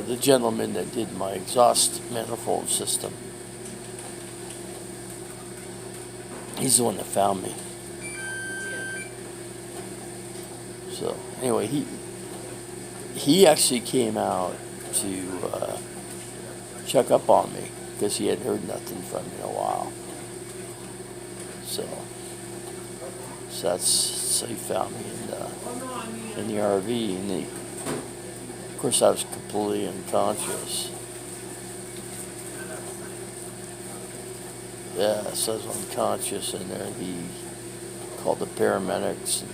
the gentleman that did my exhaust manifold system. He's the one that found me. So anyway, he actually came out to check up on me because he had heard nothing from me in a while. So that's So he found me in the RV, and of course I was completely unconscious. Yeah, so I was unconscious in there. He called the paramedics, and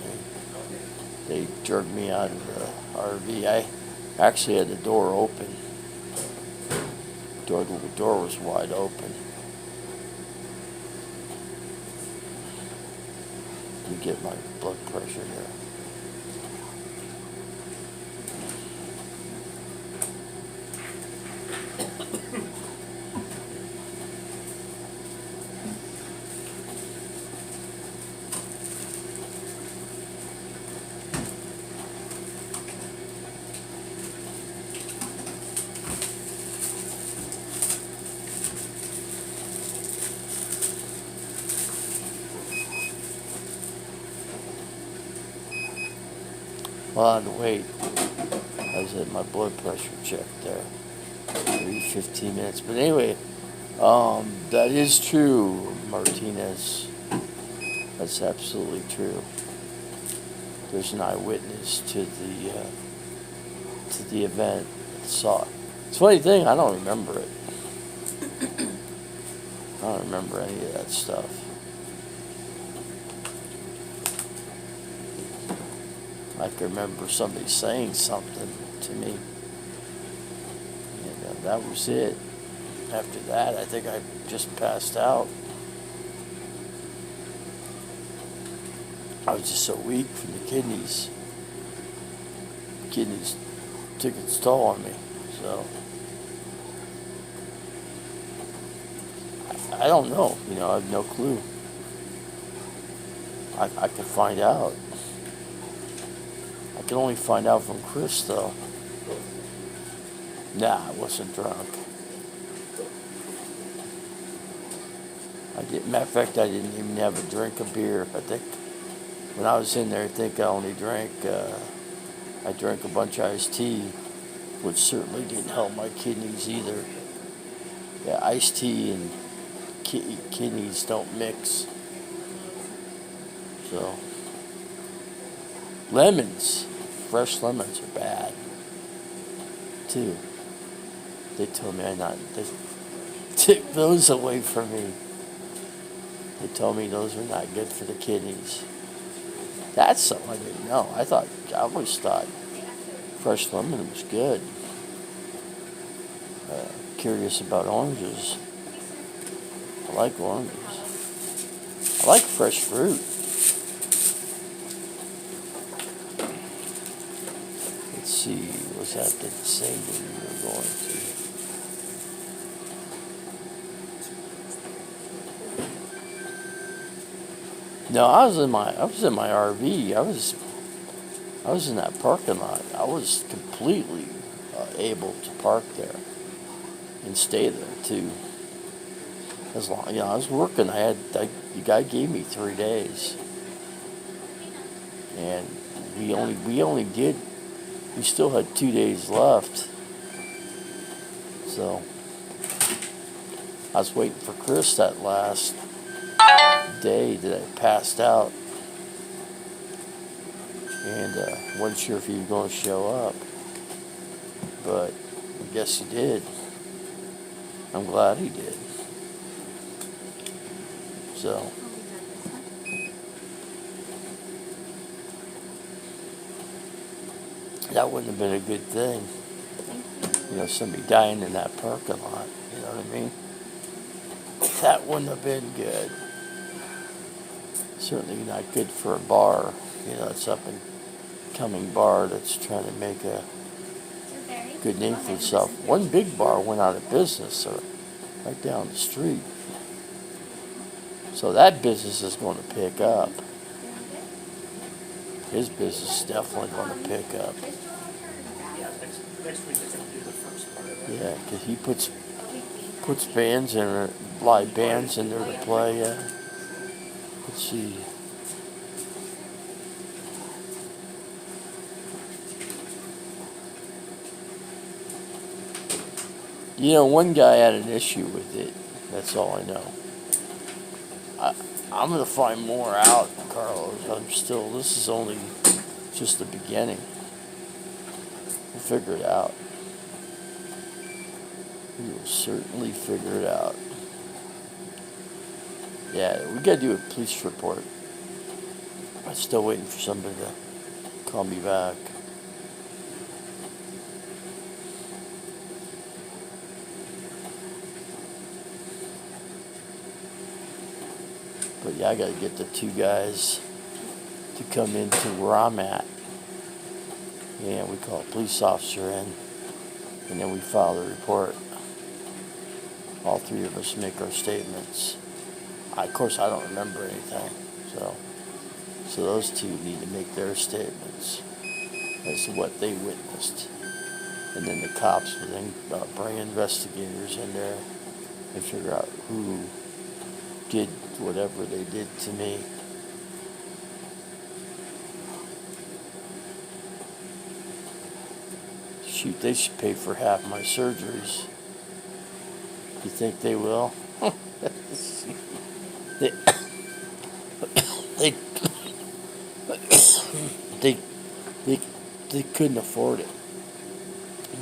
they jerked me out of the RV. I actually had the door open. The door was wide open. Let me get my blood pressure here. Well, I had to wait. I was at my blood pressure check there. Maybe 15 minutes. But anyway, that is true, Martinez. That's absolutely true. There's an eyewitness to the event. Saw it. It's a funny thing, I don't remember it. I don't remember any of that stuff. I can remember somebody saying something to me, and that was it. After that, I think I just passed out. I was just so weak from the kidneys. Kidneys took its toll on me, so I don't know. I have no clue. I could find out. I can only find out from Chris, though. Nah, I wasn't drunk. Matter of fact, I didn't even have a drink of beer. I think when I was in there, I think I only drank, I drank a bunch of iced tea, which certainly didn't help my kidneys either. Yeah, iced tea and kidneys don't mix. So, lemons. Fresh lemons are bad, too. They told me they took those away from me. They told me those are not good for the kidneys. That's something I didn't know. I always thought fresh lemon was good. Curious about oranges. I like oranges. I like fresh fruit. Let's see, was that the same thing we were going to? No, I was in my RV. I was in that parking lot. I was completely able to park there and stay there too. As long, I was working. The guy gave me 3 days, and we still had 2 days left. So I was waiting for Chris that last day that I passed out, and wasn't sure if he was going to show up, but I guess he did. I'm glad he did. So that wouldn't have been a good thing. Somebody dying in that parking lot. You know what I mean? That wouldn't have been good. Certainly not good for a bar. It's up and coming bar that's trying to make a good name for itself. One big bar went out of business right down the street. So that business is going to pick up. His business is definitely going to pick up. Yeah, next week they're going to do the first part of it. Yeah, because he puts bands in there, live bands in there to play. Let's see. One guy had an issue with it. That's all I know. I'm gonna find more out, Carlos. This is only just the beginning. We'll figure it out. We will certainly figure it out. Yeah, we gotta do a police report. I'm still waiting for somebody to call me back. But yeah, I gotta get the two guys to come into where I'm at. And we call a police officer in, and then we file the report. All three of us make our statements. Of course, I don't remember anything, so those two need to make their statements as to what they witnessed. And then the cops will then bring investigators in there and figure out who did whatever they did to me. Shoot, they should pay for half my surgeries. You think they will? they, they, they couldn't afford it.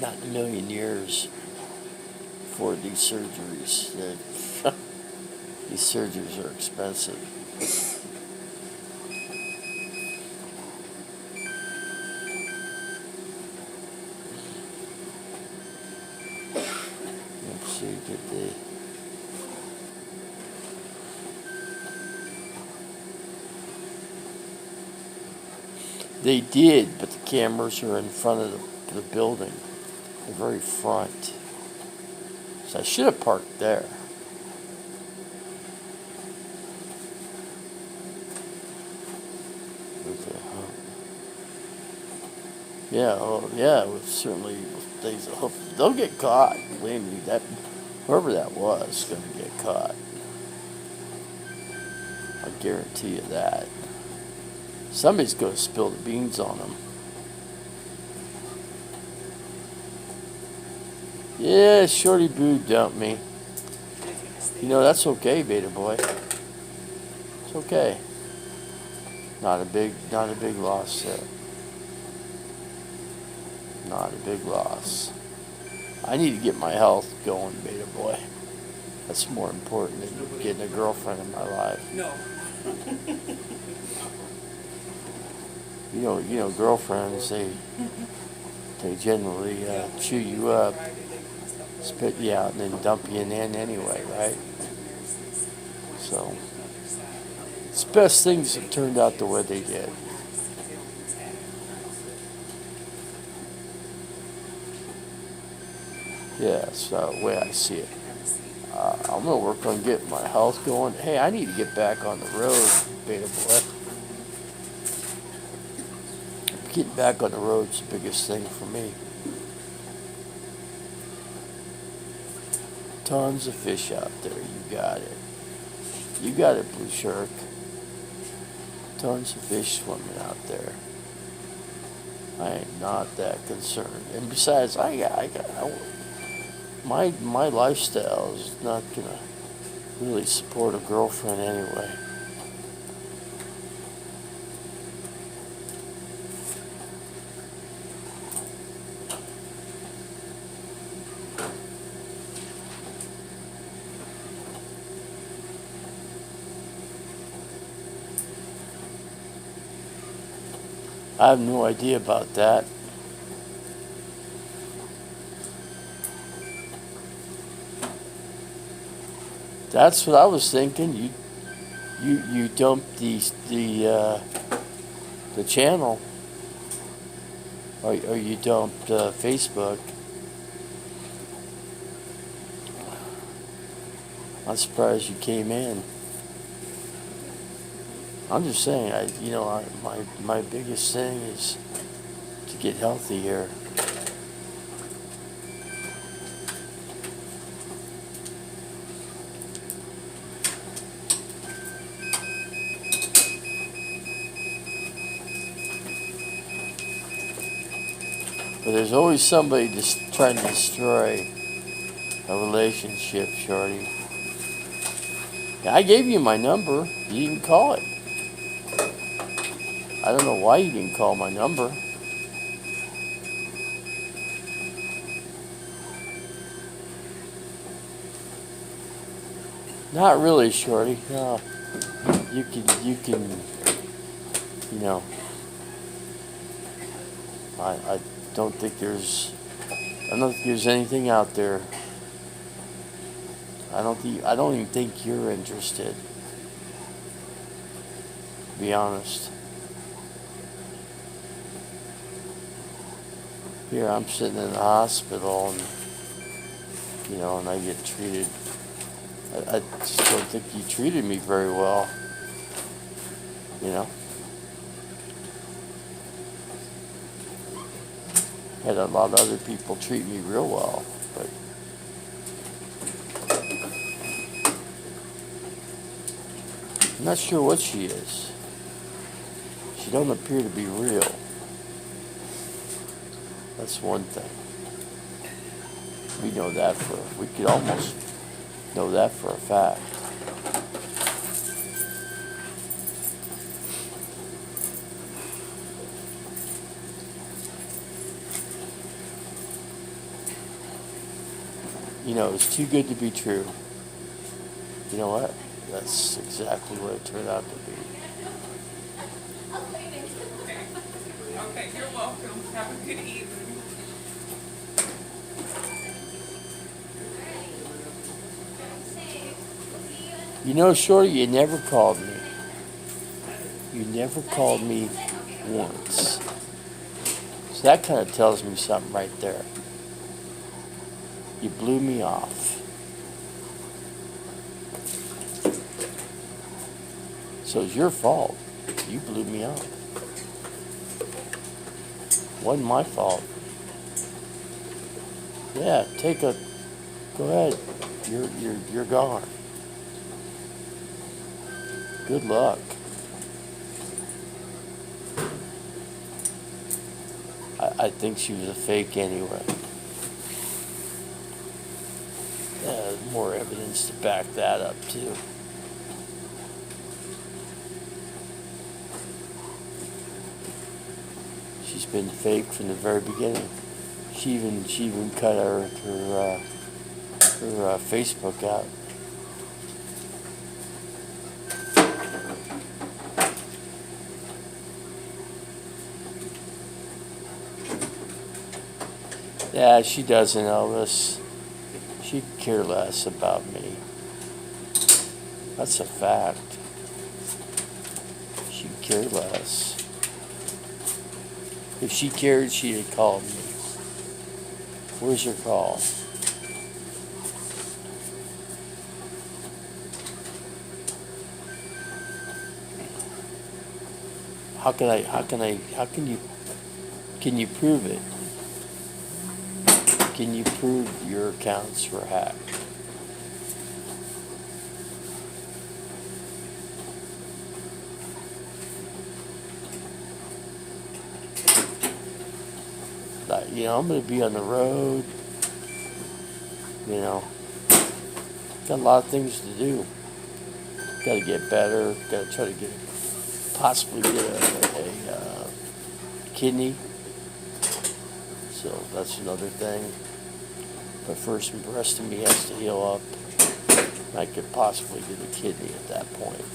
Not in a million years for these surgeries. These surgeries are expensive. Let's see, did they did, but the cameras are in front of the building, the very front. So I should have parked there. Yeah, oh, yeah, it was certainly. They'll get caught. Believe me, whoever that was is going to get caught. I guarantee you that. Somebody's going to spill the beans on them. Yeah, Shorty Boo dumped me. You know, that's okay, Beta Boy. It's okay. Not a big loss there. Not a big loss. I need to get my health going, Beta Boy. That's more important than getting a girlfriend in my life. No. You know, girlfriends, they generally chew you up, spit you out, and then dump you in anyway, right? So, it's best things have turned out the way they did. Yeah, that's the way I see it. I'm going to work on getting my health going. Hey, I need to get back on the road, Beta Boy. Getting back on the road's the biggest thing for me. Tons of fish out there. You got it. You got it, Blue Shark. Tons of fish swimming out there. I am not that concerned. And besides, my lifestyle is not gonna really support a girlfriend anyway. I have no idea about that. That's what I was thinking. You dumped the channel, or you dumped Facebook. I'm surprised you came in. I'm just saying, my biggest thing is to get healthy here. But there's always somebody just trying to destroy a relationship, Shorty. I gave you my number. You didn't call it. I don't know why you didn't call my number. Not really, Shorty. No. You can, you know, I don't think there's anything out there. I don't even think you're interested. To be honest. Here I'm sitting in the hospital and, you know, and I get treated. I just don't think you treated me very well. You know? Had a lot of other people treat me real well, but I'm not sure what she is. She don't appear to be real. That's one thing. We know that we could almost know that for a fact. You know, it's too good to be true. You know what? That's exactly what it turned out to be. Okay, you're welcome. Have a good evening. You know, Shorty, you never called me. You never called me once. So that kind of tells me something right there. You blew me off. So it's your fault. You blew me off. Wasn't my fault. Yeah, go ahead. You're gone. Good luck. I think she was a fake anyway. More evidence to back that up too. She's been fake from the very beginning. She even cut her Facebook out. Yeah, she doesn't, Elvis. She'd care less about me. That's a fact. She'd care less. If she cared, she'd have called me. Where's your call? Can you prove it? Can you prove your accounts were hacked? You know, I'm going to be on the road. You know, got a lot of things to do. Got to get better. Got to try to possibly get a kidney. So that's another thing. But first, the rest of me has to heal up. I could possibly get a kidney at that point.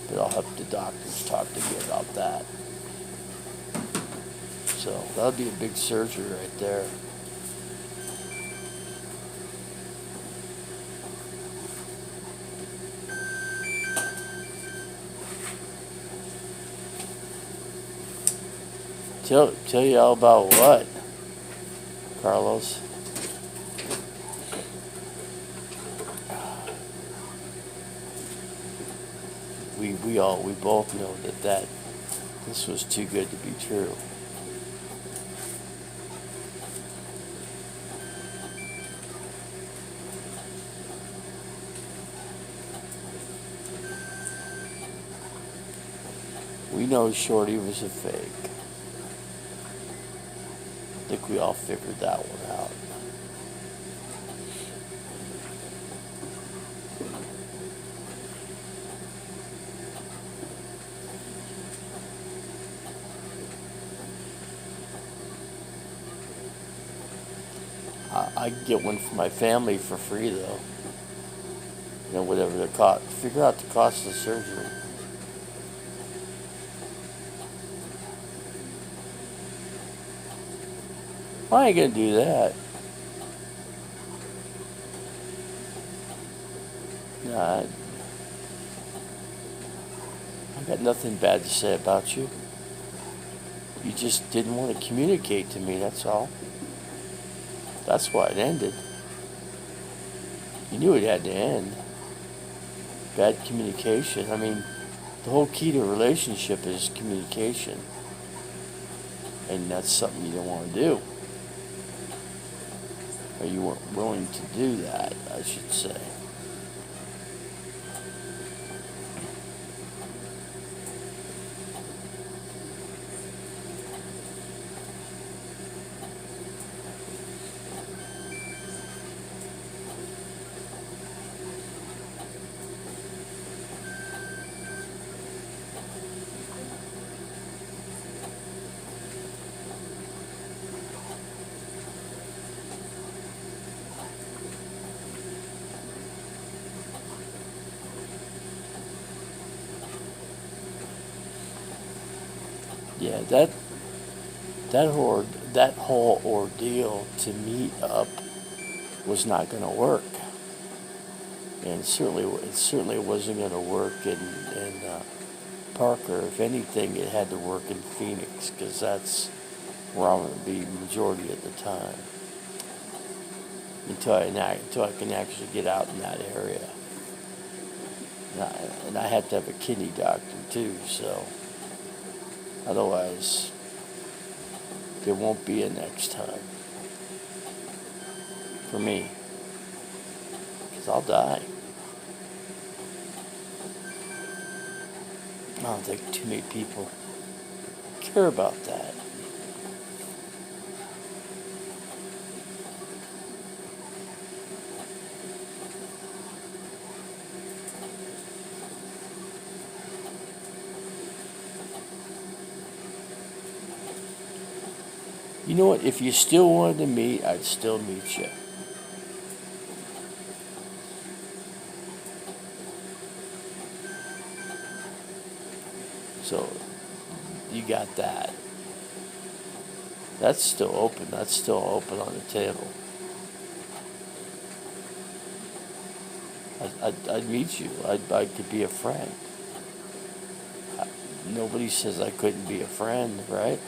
But I'll have the doctors talk to me about that. So that'll be a big surgery right there. Tell you all about what, Carlos? We both know that this was too good to be true. We know Shorty was a fake. I think we all figured that one out. I can get one for my family for free though. You know, whatever the cost. Figure out the cost of the surgery. I ain't gonna do that. Nah, I got nothing bad to say about you. You just didn't want to communicate to me, that's all. That's why it ended. You knew it had to end. Bad communication. I mean, the whole key to a relationship is communication. And that's something you don't want to do. Or you weren't willing to do that, I should say. Yeah, that whole ordeal to meet up was not going to work, and it certainly wasn't going to work in Parker. If anything, it had to work in Phoenix because that's where I'm going to be majority of the time until I can actually get out in that area. And I have to have a kidney doctor too, so. Otherwise, there won't be a next time for me, because I'll die. I don't think too many people care about that. You know what? If you still wanted to meet, I'd still meet you. So, you got that. That's still open. That's still open on the table. I'd meet you. I could be a friend. Nobody says I couldn't be a friend, right?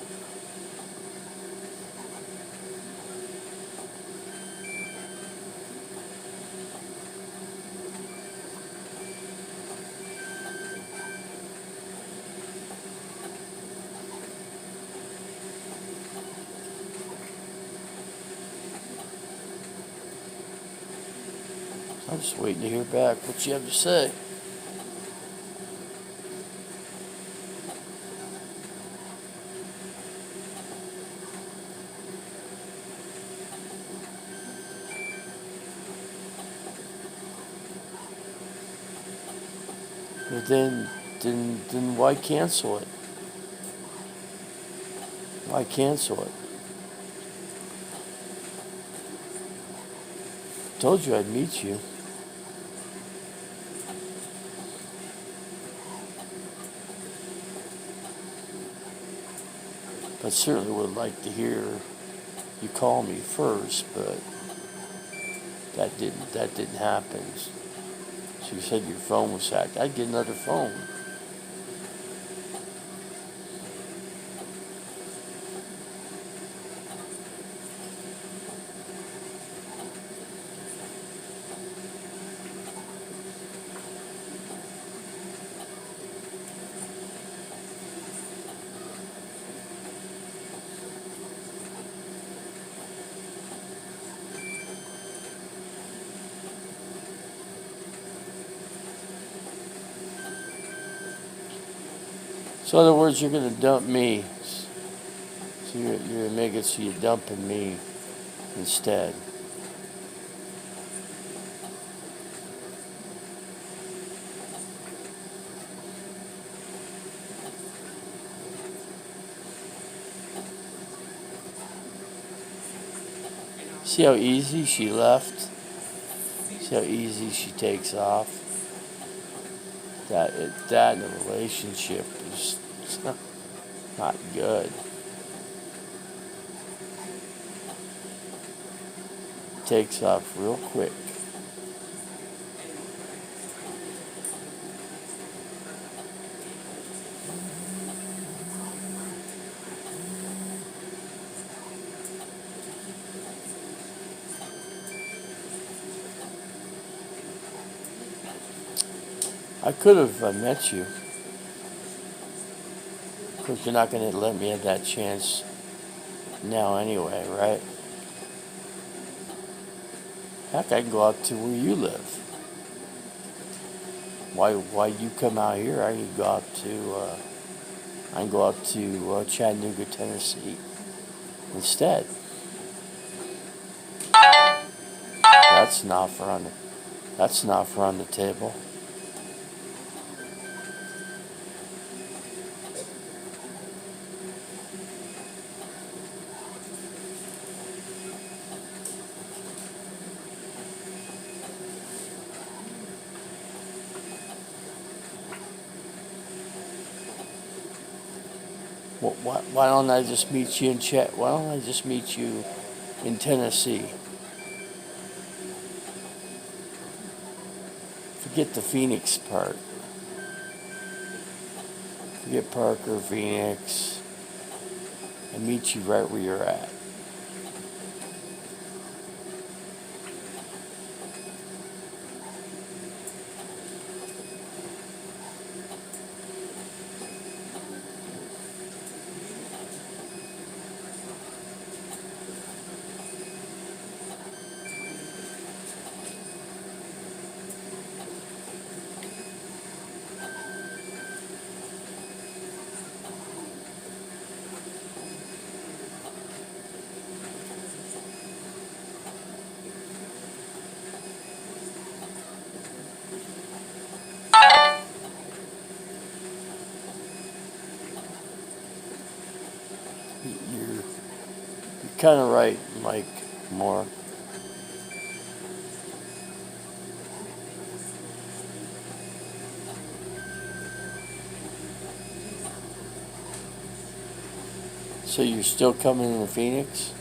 I'm just waiting to hear back what you have to say. But then why cancel it? Why cancel it? Told you I'd meet you. I certainly would like to hear you call me first, but that didn't happen. So you said your phone was hacked. I'd get another phone. So in other words, you're going to dump me. So you're going to make it so you're dumping me instead. See how easy she left? See how easy she takes off? That in a relationship is not good. Takes off real quick. I could have met you. Of course, you're not going to let me have that chance now anyway, right? Heck, I can go out to where you live. Why you come out here? I can go out to Chattanooga, Tennessee instead. That's an offer on the table. Why don't I just meet you in Why don't I just meet you in Tennessee? Forget the Phoenix part. Forget Parker, Phoenix, and meet you right where you're at. You're kind of right, Mike Moore. So you're still coming into Phoenix?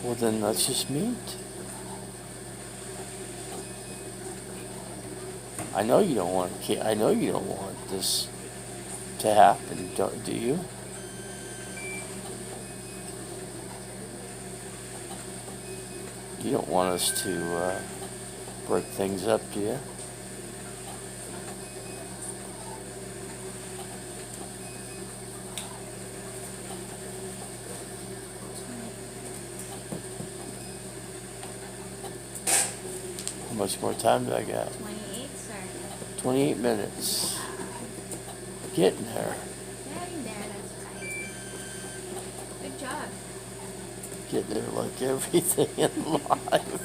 Well, then let's just meet. I know you don't want this to happen, do you? You don't want us to break things up, do you? How much more time do I got? 28, sir. 28 minutes. Getting there. Getting there, that's right. Good job. Getting there like everything in life.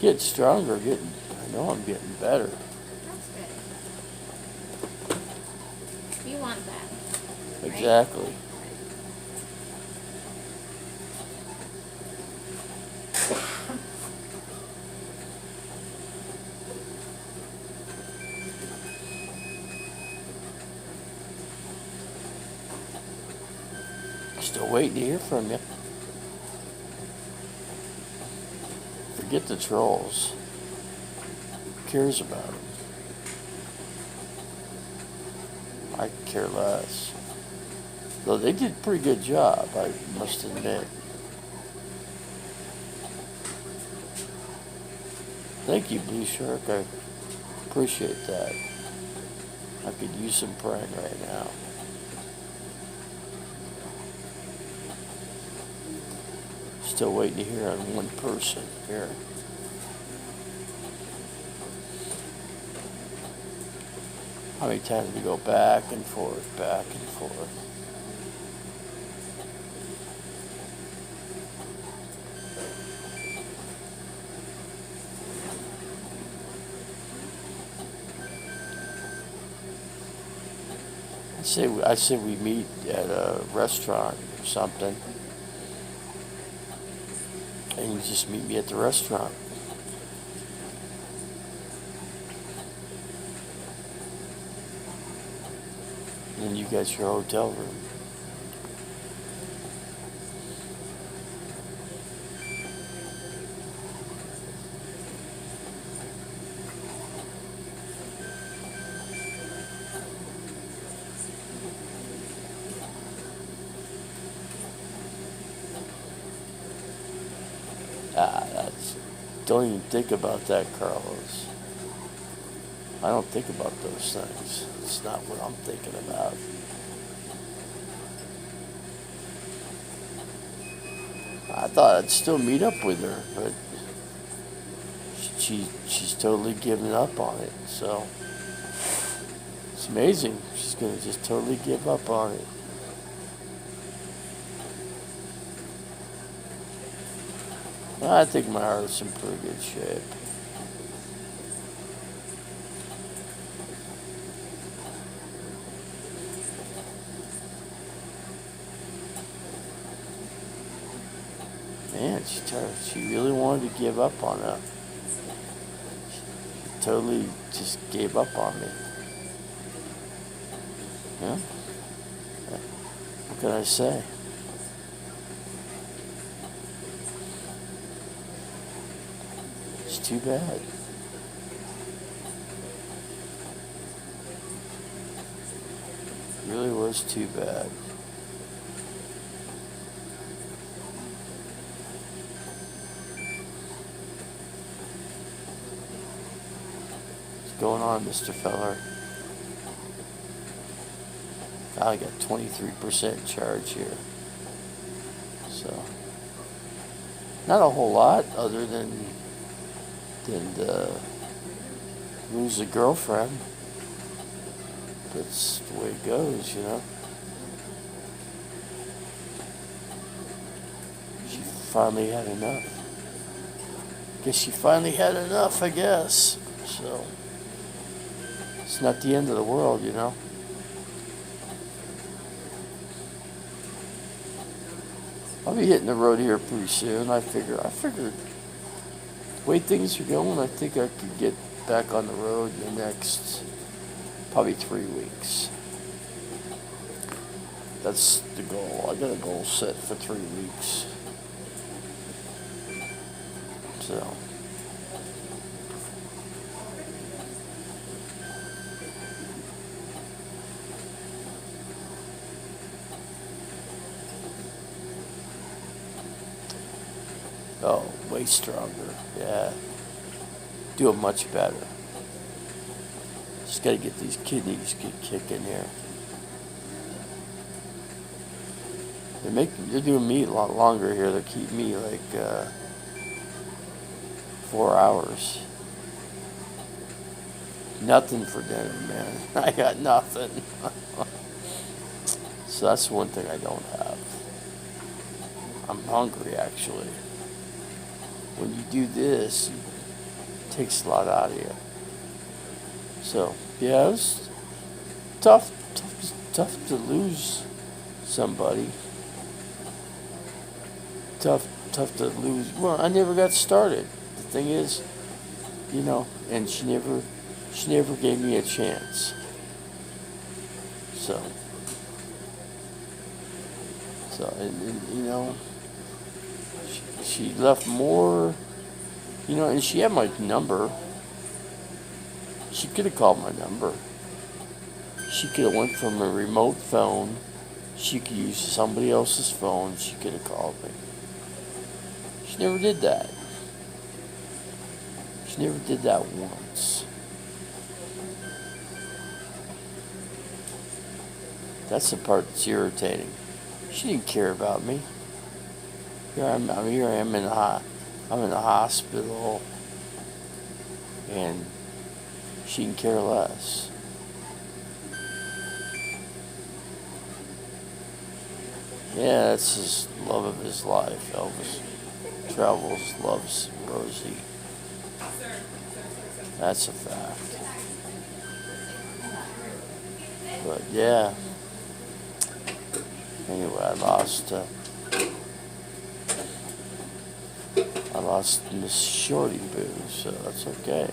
Getting stronger, I know I'm getting better. That's good. You want that. Right? Exactly. Still waiting to hear from you. Forget the trolls. Who cares about them? I care less. Though they did a pretty good job, I must admit. Thank you, Blue Shark. I appreciate that. I could use some praying right now. Still waiting to hear on one person here. How many times we go back and forth, back and forth? I say we meet at a restaurant or something, and you just meet me at the restaurant. And then you get your hotel room. Don't even think about that, Carlos. I don't think about those things. It's not what I'm thinking about. I thought I'd still meet up with her, but she's totally given up on it. So it's amazing. She's gonna just totally give up on it. I think my heart's in pretty good shape. Man, she really wanted to give up on that. She totally just gave up on me. Yeah? What can I say? It's too bad. It really was too bad. What's going on, Mr. Feller? I got 23% charge here. So, not a whole lot other than lose a girlfriend. That's the way it goes, you know. She finally had enough. Guess she finally had enough, I guess. So, it's not the end of the world, you know. I'll be hitting the road here pretty soon. I figured the way things are going, I think I could get back on the road in the next probably 3 weeks. That's the goal. I got a goal set for 3 weeks. So. Oh, way stronger. Yeah. Doing much better. Just got to get these kidneys kicking here. They're doing me a lot longer here. They keep me like 4 hours. Nothing for dinner, man. I got nothing. So that's one thing I don't have. I'm hungry, actually. When you do this, it takes a lot out of you. So, yeah, it was tough to lose somebody. Tough to lose. Well, I never got started. The thing is, you know, and she never gave me a chance. So, and you know, she left more, you know, and she had my number. She could have called my number. She could have went from a remote phone. She could use somebody else's phone. She could have called me. She never did that. She never did that once. That's the part that's irritating. She didn't care about me. Here I am in the hospital, and she can care less. Yeah, that's his love of his life. Elvis travels, loves Rosie. That's a fact. But yeah. Anyway, I lost Miss Shorty Boo, so that's okay.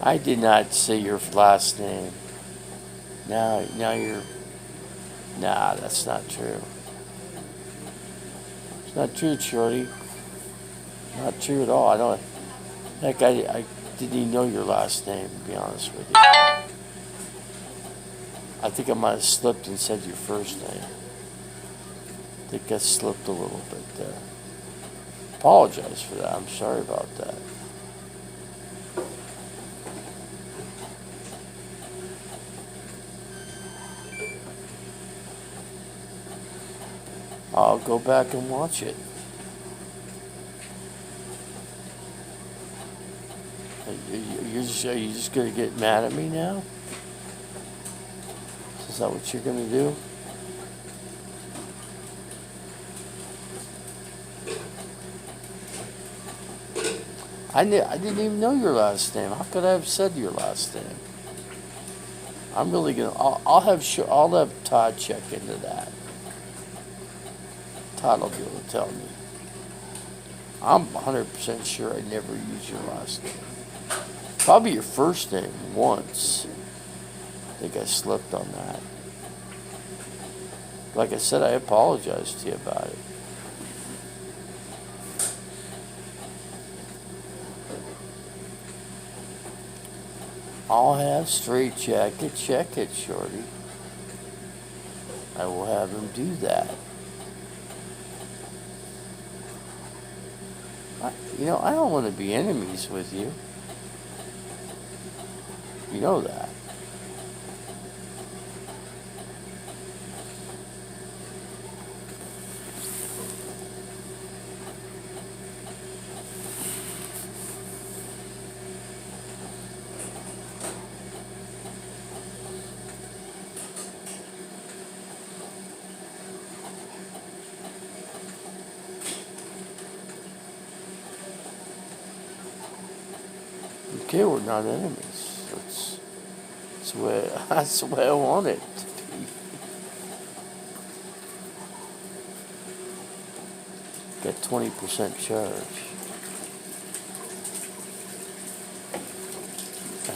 I did not say your last name. Now you're. Nah, that's not true. It's not true, Shorty. Not true at all. I don't. Heck, I didn't even know your last name, to be honest with you. I think I might have slipped and said your first name. I think I slipped a little bit there. Apologize for that. I'm sorry about that. I'll go back and watch it. Are you just going to get mad at me now? Is that what you're going to do? I didn't even know your last name. How could I have said your last name? I'm really going to... I'll have Todd check into that. Todd will be able to tell me. I'm 100% sure I never used your last name. Probably your first name once. I think I slipped on that. Like I said, I apologize to you about it. I'll have Straight Jacket check it, Shorty. I will have him do that. I don't want to be enemies with you. You know that. Okay, we're not enemies. That's the way I want it to be. Got 20% charge.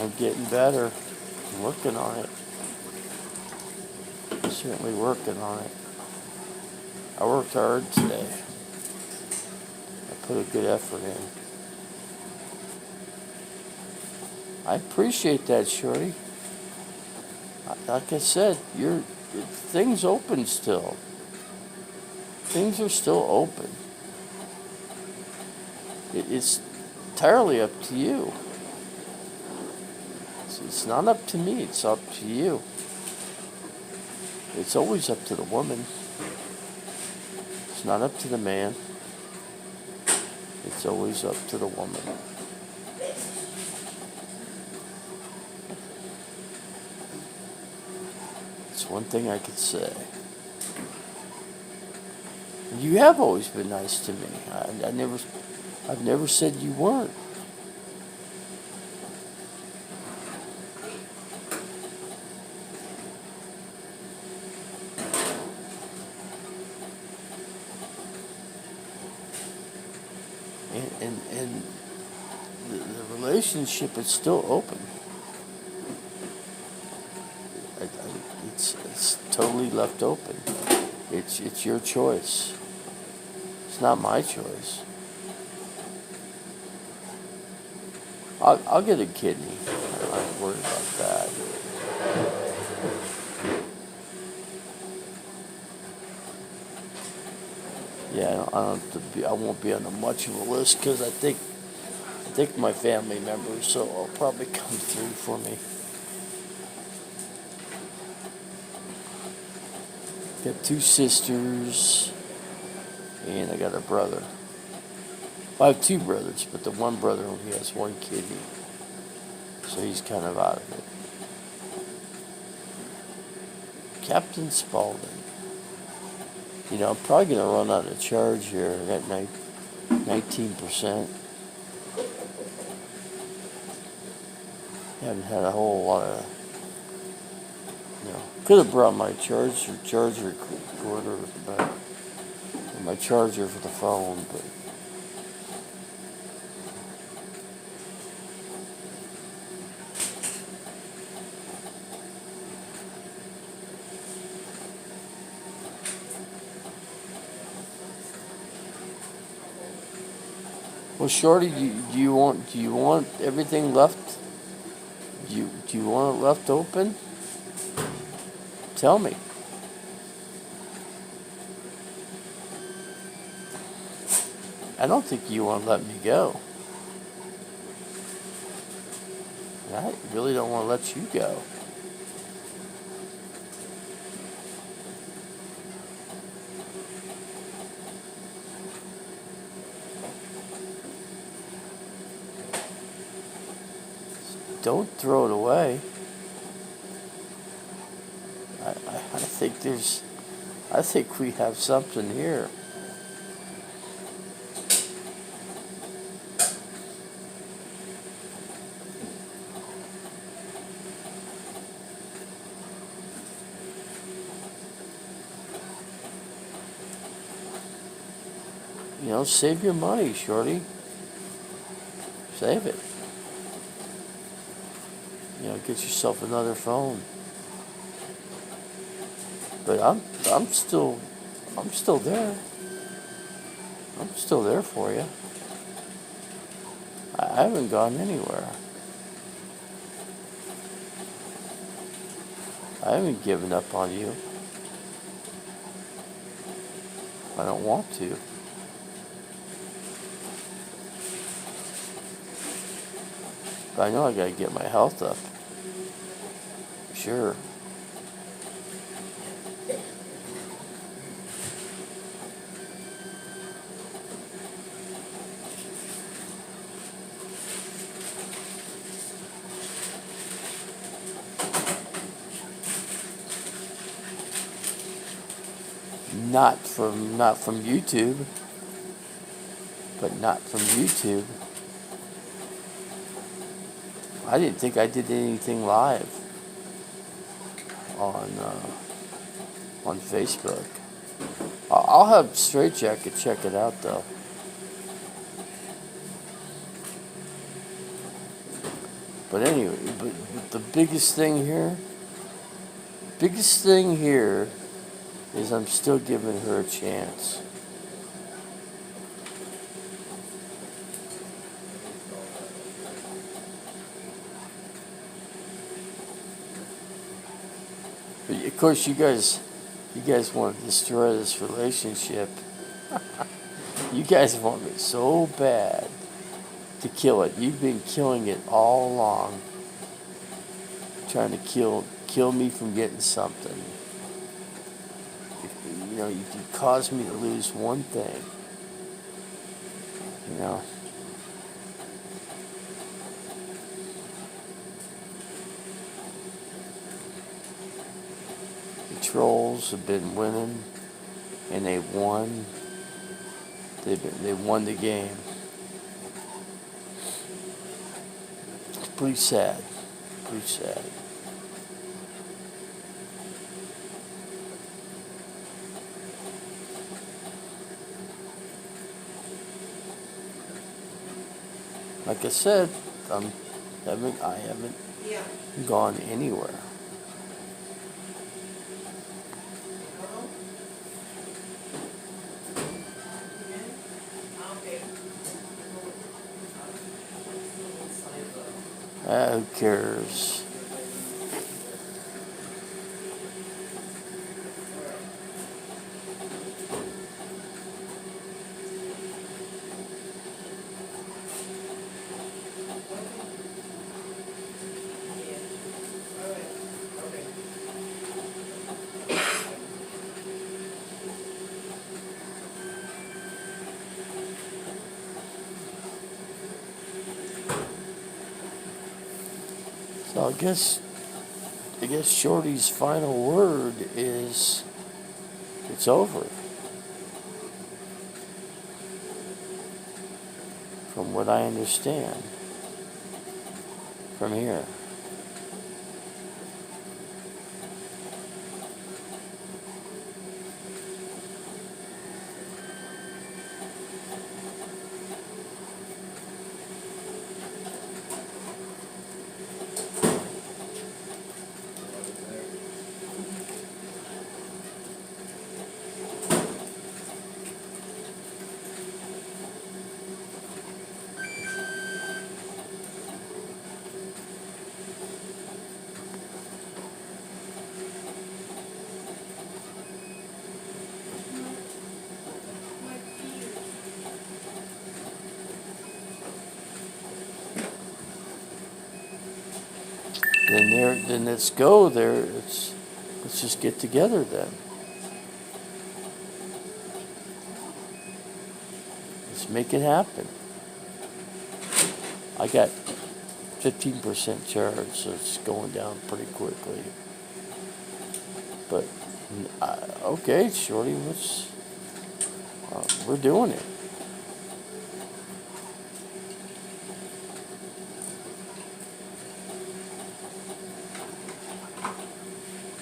I'm getting better. I'm working on it. I'm certainly working on it. I worked hard today. I put a good effort in. I appreciate that, Shorty. Like I said, things open still. Things are still open. It's entirely up to you. It's not up to me, it's up to you. It's always up to the woman. It's not up to the man. It's always up to the woman. It's one thing I could say. You have always been nice to me. I've never said you weren't. And the relationship is still open. It's totally left open. It's your choice. It's not my choice. I'll get a kidney. I'm not worried about that. Yeah, I won't be on much of a list because I think my family members, so I'll probably come through for me. Got 2 sisters, and I got a brother. I have 2 brothers, but the one brother only has 1 kidney, so he's kind of out of it. Captain Spaulding. I'm probably going to run out of charge here. I got 19%. Haven't had a whole lot of, could have brought my charger recorder, but my charger for the phone, but. Well, Shorty, do you want everything left? Do you want it left open? Tell me. I don't think you want to let me go. I really don't want to let you go. Don't throw it away. I think we have something here. Save your money, Shorty. Save it. Get yourself another phone. But I'm still there. I'm still there for you. I haven't gone anywhere. I haven't given up on you. I don't want to. But I know I gotta get my health up. Sure. Not from YouTube. But not from YouTube. I didn't think I did anything live on Facebook. I'll have Straight Jacket check it out though. But anyway, but the biggest thing here is I'm still giving her a chance. But of course, you guys want to destroy this relationship. You guys want me so bad to kill it. You've been killing it all along, trying to kill me from getting something. You caused me to lose one thing. The trolls have been winning, and they won. They won the game. It's pretty sad. Pretty sad. Like I said, I haven't gone anywhere. Who cares? So I guess Shorty's final word is it's over. From what I understand from here. then let's go there. Let's just get together then. Let's make it happen. I got 15% charge, so it's going down pretty quickly. But okay, Shorty, we're doing it.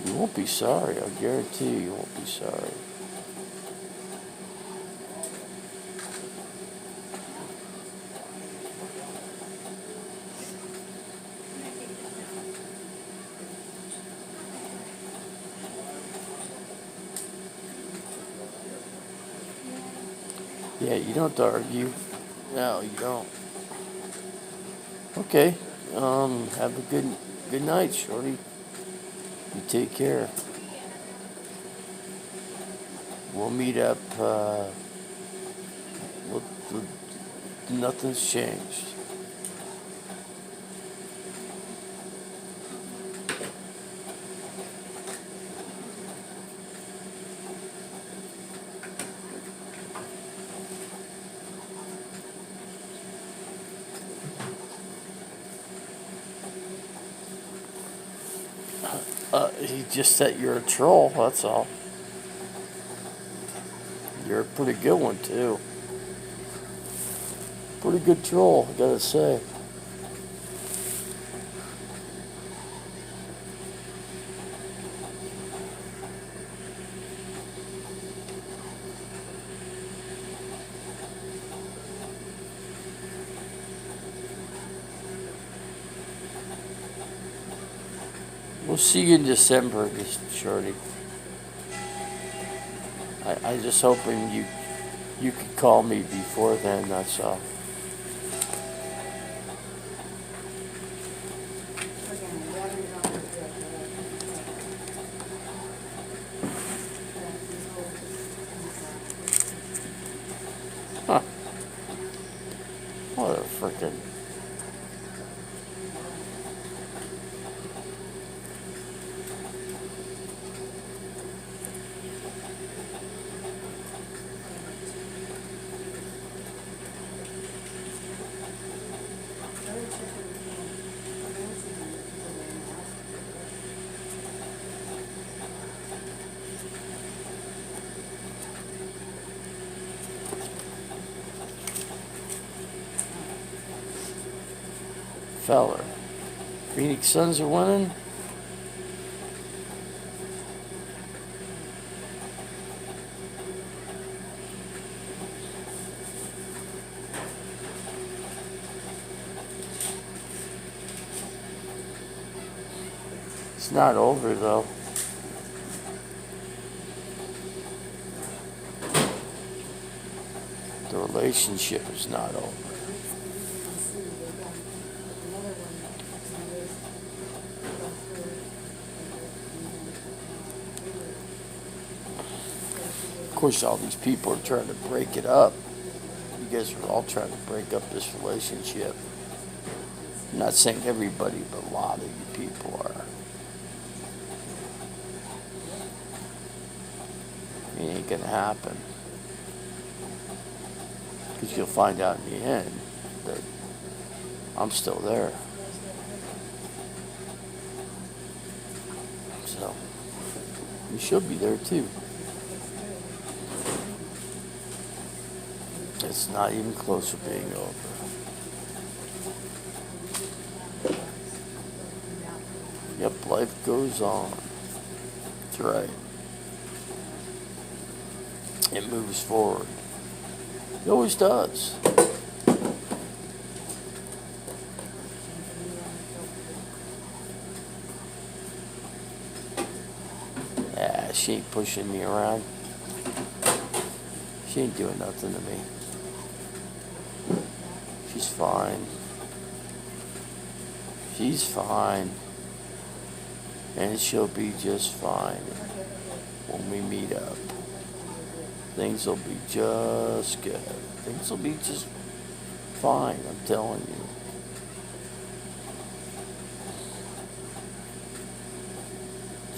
You won't be sorry. I guarantee you won't be sorry. Yeah, you don't argue. No, you don't. Okay. Have a good night, Shorty. You take care. We'll meet up. Nothing's changed. He just said you're a troll, that's all. You're a pretty good one, too. Pretty good troll, I gotta say. We'll see you in December, Shorty. I just hoping you could call me before then, that's all. Huh. What a frickin'... Feller. Phoenix Suns are winning. It's not over though. The relationship is not over. Of course, all these people are trying to break it up. You guys are all trying to break up this relationship. I'm not saying everybody, but a lot of you people are. It ain't gonna happen. Because you'll find out in the end that I'm still there. So, you should be there too. It's not even close to being over. Yep, life goes on. That's right. It moves forward. It always does. Yeah, she ain't pushing me around. She ain't doing nothing to me. She's fine. She's fine. And she'll be just fine when we meet up. Things will be just good. Things will be just fine, I'm telling you.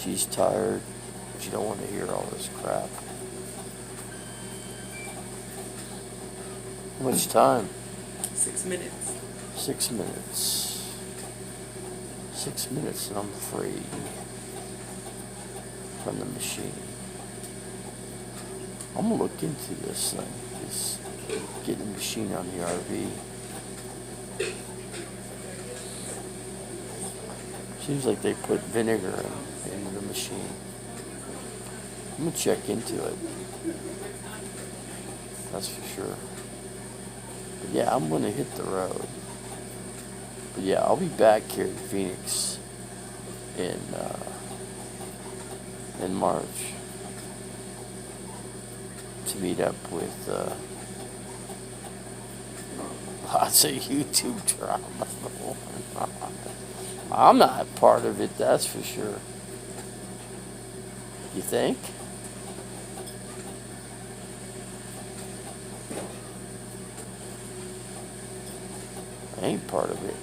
She's tired. She don't want to hear all this crap. How much time? 6 minutes. 6 minutes. 6 minutes and I'm free from the machine. I'm gonna look into this thing. This getting the machine on the RV. Seems like they put vinegar in the machine. I'm gonna check into it. That's for sure. But yeah, I'm gonna hit the road. But yeah, I'll be back here in Phoenix in March to meet up with lots of YouTube drama. I'm not part of it, that's for sure. You think? I ain't part of it.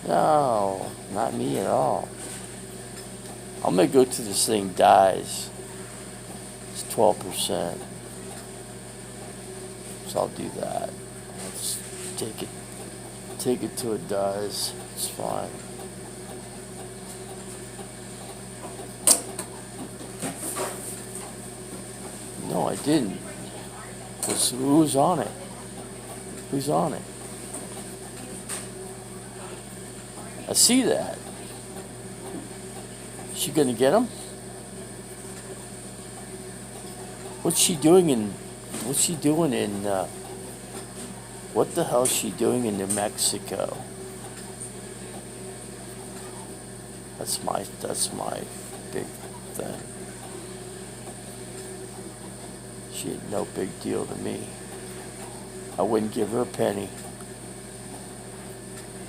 No, not me at all. I'm gonna go till this thing dies. It's 12%. So I'll do that. I'll just take it till it dies. It's fine. No, I didn't. Who's on it? Who's on it? I see that. She gonna get him? What's she doing in? What the hell is she doing in New Mexico? That's my big thing. She ain't no big deal to me. I wouldn't give her a penny.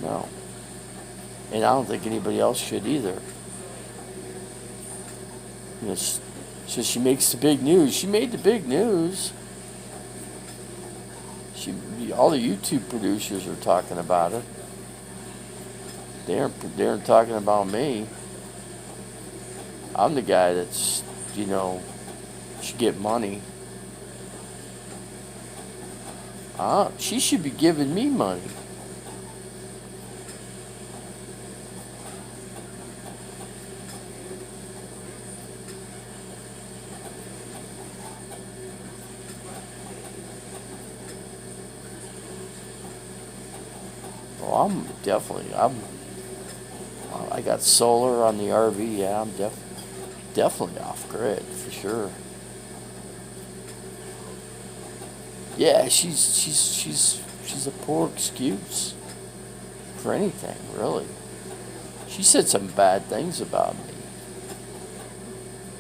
No. And I don't think anybody else should either. You know, so she makes the big news. She made the big news. All the YouTube producers are talking about it. They aren't talking about me. I'm the guy that's, should get money. She should be giving me money. Well, I got solar on the RV. Yeah, I'm definitely off grid for sure. Yeah, she's a poor excuse for anything, really. She said some bad things about me.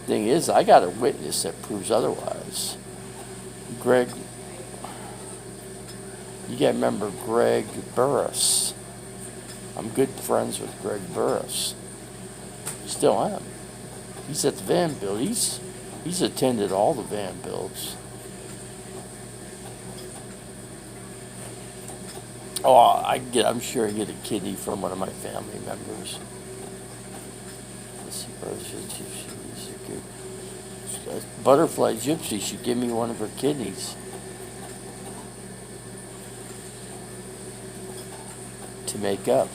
Thing is, I got a witness that proves otherwise. Greg, you gotta remember Greg Burris. I'm good friends with Greg Burris. Still am. He's at the van build. He's attended all the van builds. Oh, I'm sure I get a kidney from one of my family members. Let's see, she's a good. Butterfly Gypsy should give me one of her kidneys. To make up.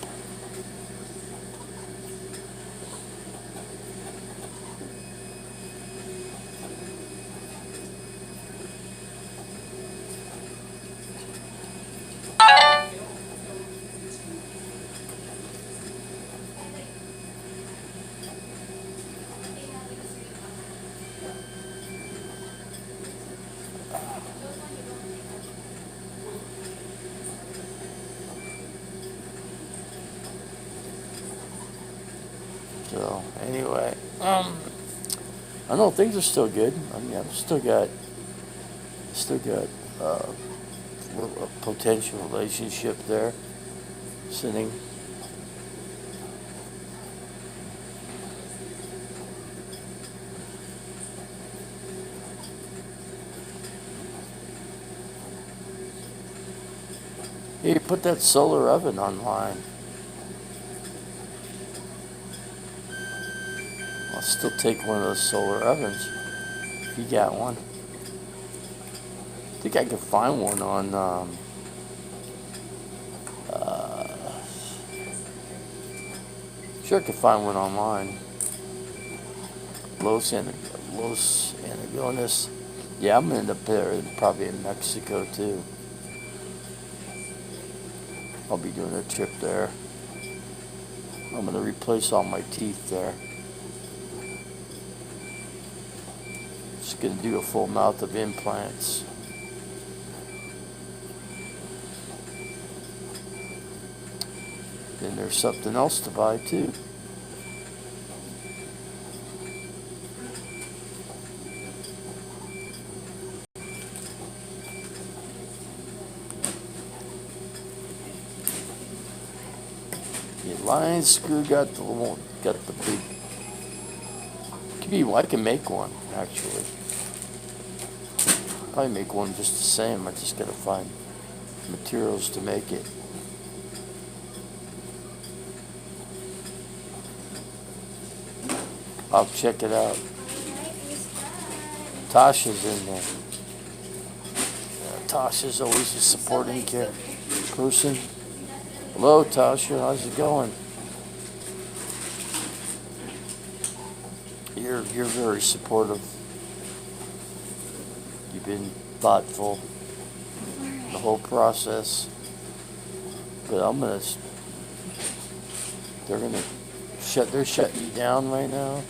So anyway, I know things are still good. I mean, I've still got a potential relationship there sitting. Hey, put that solar oven online. I'll still take one of those solar ovens if you got one. I think I can find one on sure I can find one online. Los Angeles. Yeah, I'm gonna end up there, probably in Mexico too. I'll be doing a trip there. I'm gonna replace all my teeth there. Just gonna do a full mouth of implants. Then there's something else to buy too. The line screw got the big. I can make one actually. Probably make one just the same. I just gotta find materials to make it. I'll check it out. Tasha's in there. Tasha's always a supporting person. Hello, Tasha. How's it going? You're very supportive. You've been thoughtful the whole process. But they're shutting you down right now.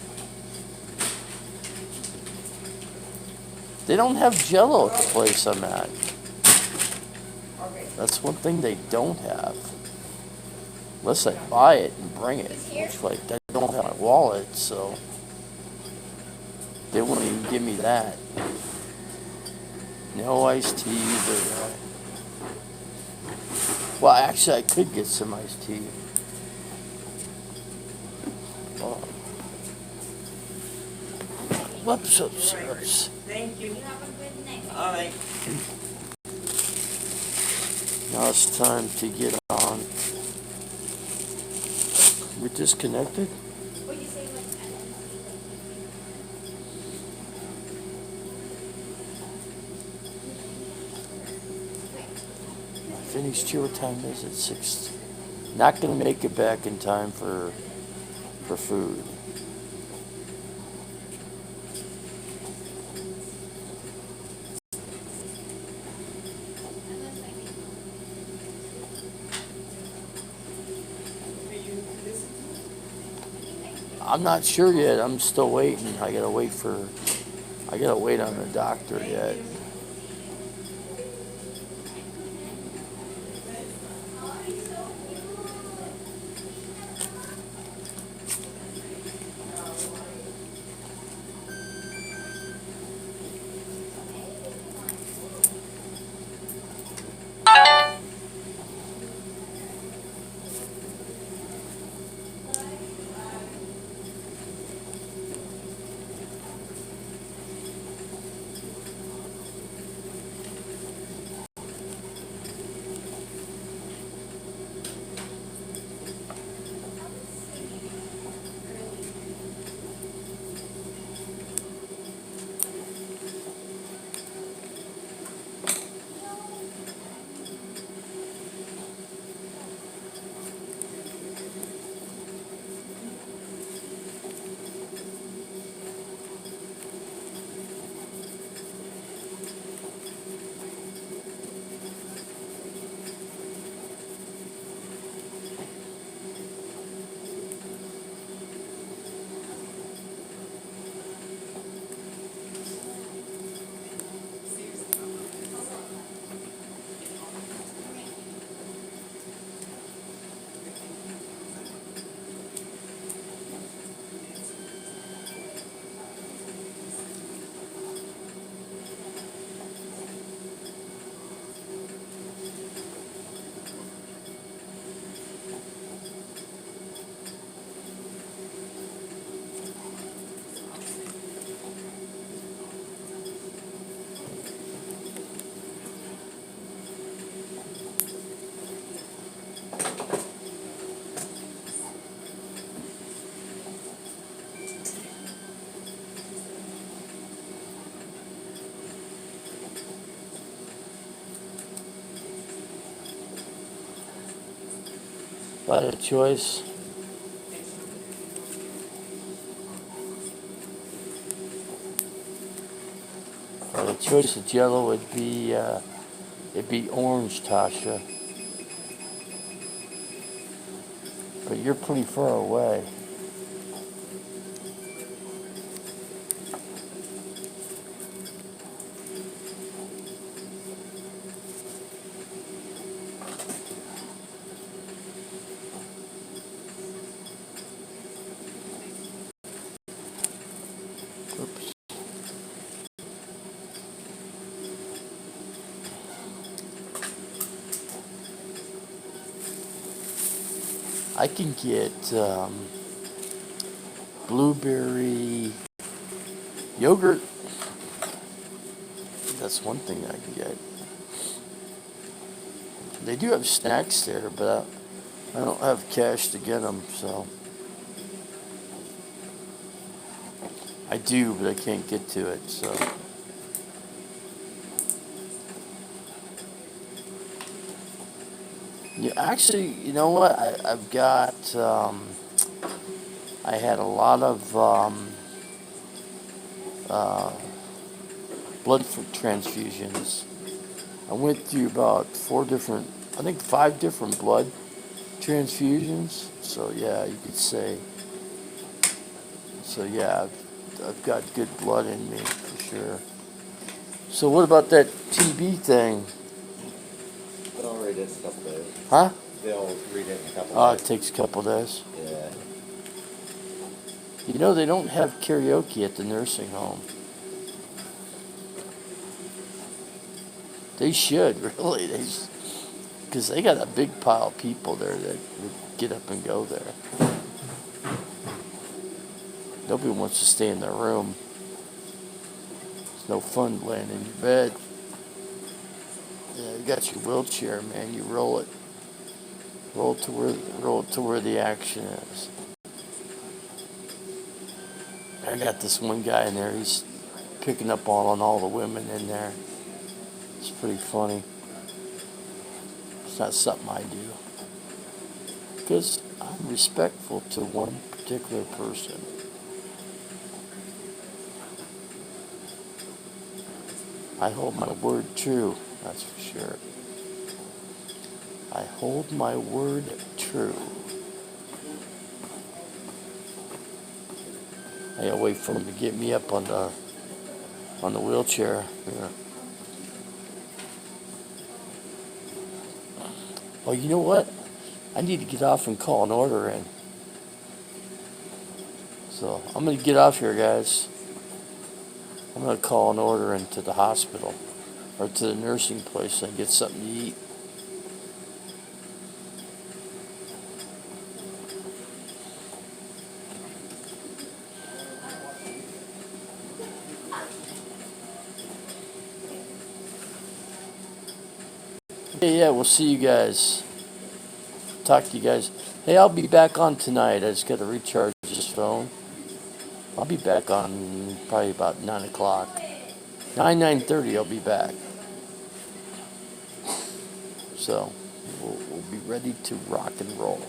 They don't have Jell-O at the place I'm at. That's one thing they don't have. Unless I buy it and bring it, which like I don't have my wallet, so they won't even give me that. No iced tea either. Well, actually, I could get some iced tea. Oh. Whoops, oops, oops. Thank you. You have a good night. All right. Now it's time to get on. We disconnected? What you say like Finished here. What time is it? 6. Not gonna make it back in time for food. I'm not sure yet. I'm still waiting. I gotta wait on the doctor yet. By the choice. By the choice of Jello would be it'd be orange, Tasha. But you're pretty far away. Oops. I can get blueberry yogurt. That's one thing I can get. They do have snacks there, but I don't have cash to get them, so. I do, but I can't get to it, so. Yeah, actually, you know what? I've got, I had a lot of blood transfusions. I went through about 5 different blood transfusions. So, yeah, you could say. So, yeah, I've got good blood in me, for sure. So, what about that TB thing? They'll read it in a couple days. Huh? They'll read it in a couple Oh, it days. takes a couple days. Yeah. You know, they don't have karaoke at the nursing home. They should, really. Because they got a big pile of people there that would get up and go there. Nobody wants to stay in their room. It's no fun laying in your bed. Yeah, you got your wheelchair, man. You roll it. Roll it to where the action is. I got this one guy in there. He's picking up on all the women in there. It's pretty funny. It's not something I do. Because I'm respectful to one particular person. I hold my word true, that's for sure. I hold my word true. I gotta wait for him to get me up on the wheelchair. Yeah. Oh, you know what? I need to get off and call an order in. So I'm gonna get off here, guys. I'm gonna call an order into the hospital or to the nursing place and get something to eat. Okay, yeah, we'll see you guys. Talk to you guys. Hey, I'll be back on tonight. I just gotta recharge this phone. I'll be back on probably about 9 o'clock. 9:30 I'll be back. So, we'll be ready to rock and roll.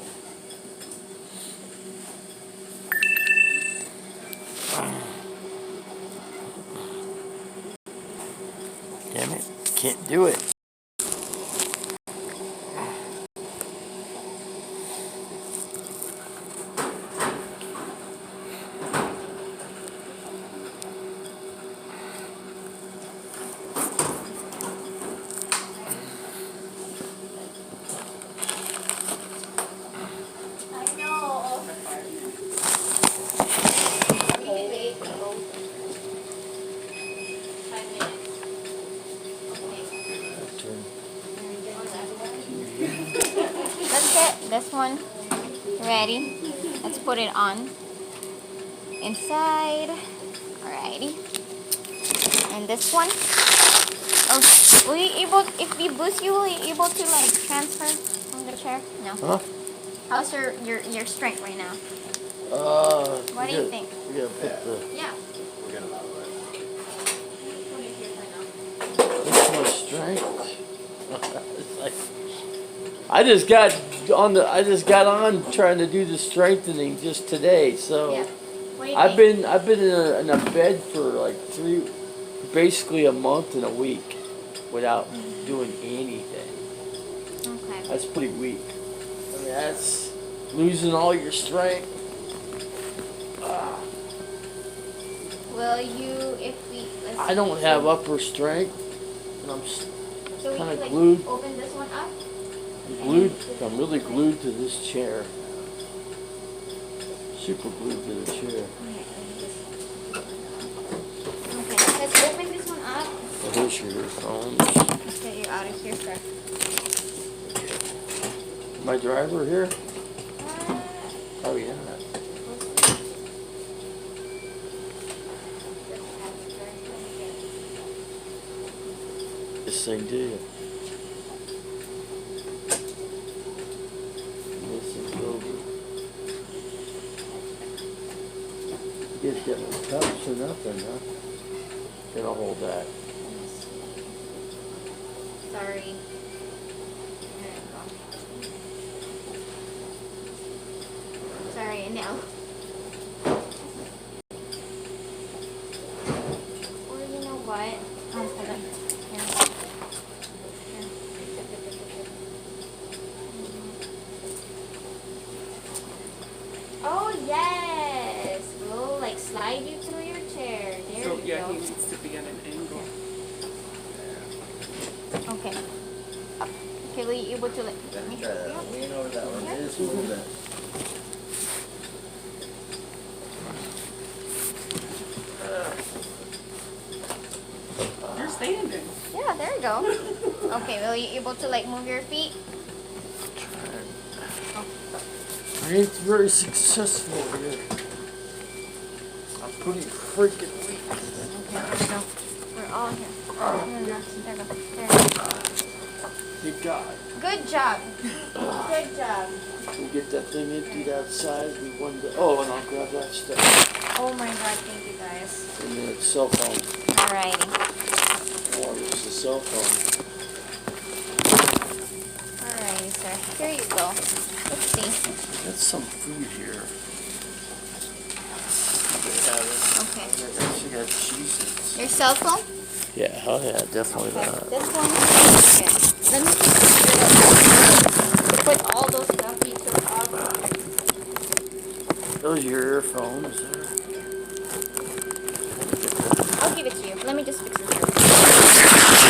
Damn it, can't do it. Let's get this one ready. Let's put it on inside. Alrighty. And this one. Oh, will you able? If we boost you, will you able to like transfer on the chair? No. Huh? How's your strength right now? What do you think? We gotta put the. Yeah. That's my strength. It's like, I just got I just got on trying to do the strengthening just today. So Yeah. What do you I've think? been in a bed for like basically a month and a week without doing anything. Okay. That's pretty weak. I mean, that's losing all your strength. Ah, Will you, if we, let's I don't see, have so- upper strength, and I'm So we kinda like glued. open this one up. glued. I'm really glued to this chair. Super glued to the chair. Okay, let's open this one up. Oh, here's your earphones. Let's get you out of here, sir. My driver here? Oh yeah. This thing, do you? This is over. You just get no cups or nothing, huh? Gonna hold that. Sorry. There you go. Sorry, no. Or you know what? Hold on. Here. Here. Oh yes! We'll like slide you through your chair. There So, you yeah, go. he needs to be at an angle. Okay. Up. Okay, were you able to like Let me make try it that. up? Lean over that one. Yeah. Just a little bit. You're standing. Yeah, there you go. Okay, were you able to like move your feet? I ain't very successful here. I'm pretty freaking weak. Okay, there we go. We're all here. There we go. There we go. There we go. Good God. Good job. Good job. We get that thing emptied outside. We won the. Oh, and I'll grab that stuff. Oh my god, thank you guys. And then it's cell phone. Alrighty. Oh, it's the cell phone. Alrighty, sir. Here you go. Let's see. That's some food here. They have it. Okay. I actually got cheeses. Your cell phone? Yeah, oh yeah, definitely Okay. that. This one. Okay. Let me just put all those stuff you took off. Those are your earphones there. I'll give it to you. Let me just fix this real quick.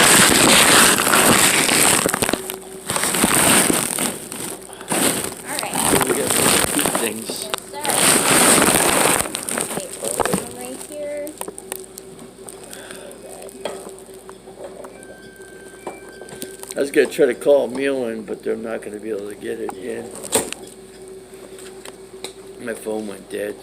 Alright. We got some cute things. Sir. Okay, put this one right here. I was gonna try to call a meal in, but they're not gonna be able to get it in. My phone went dead.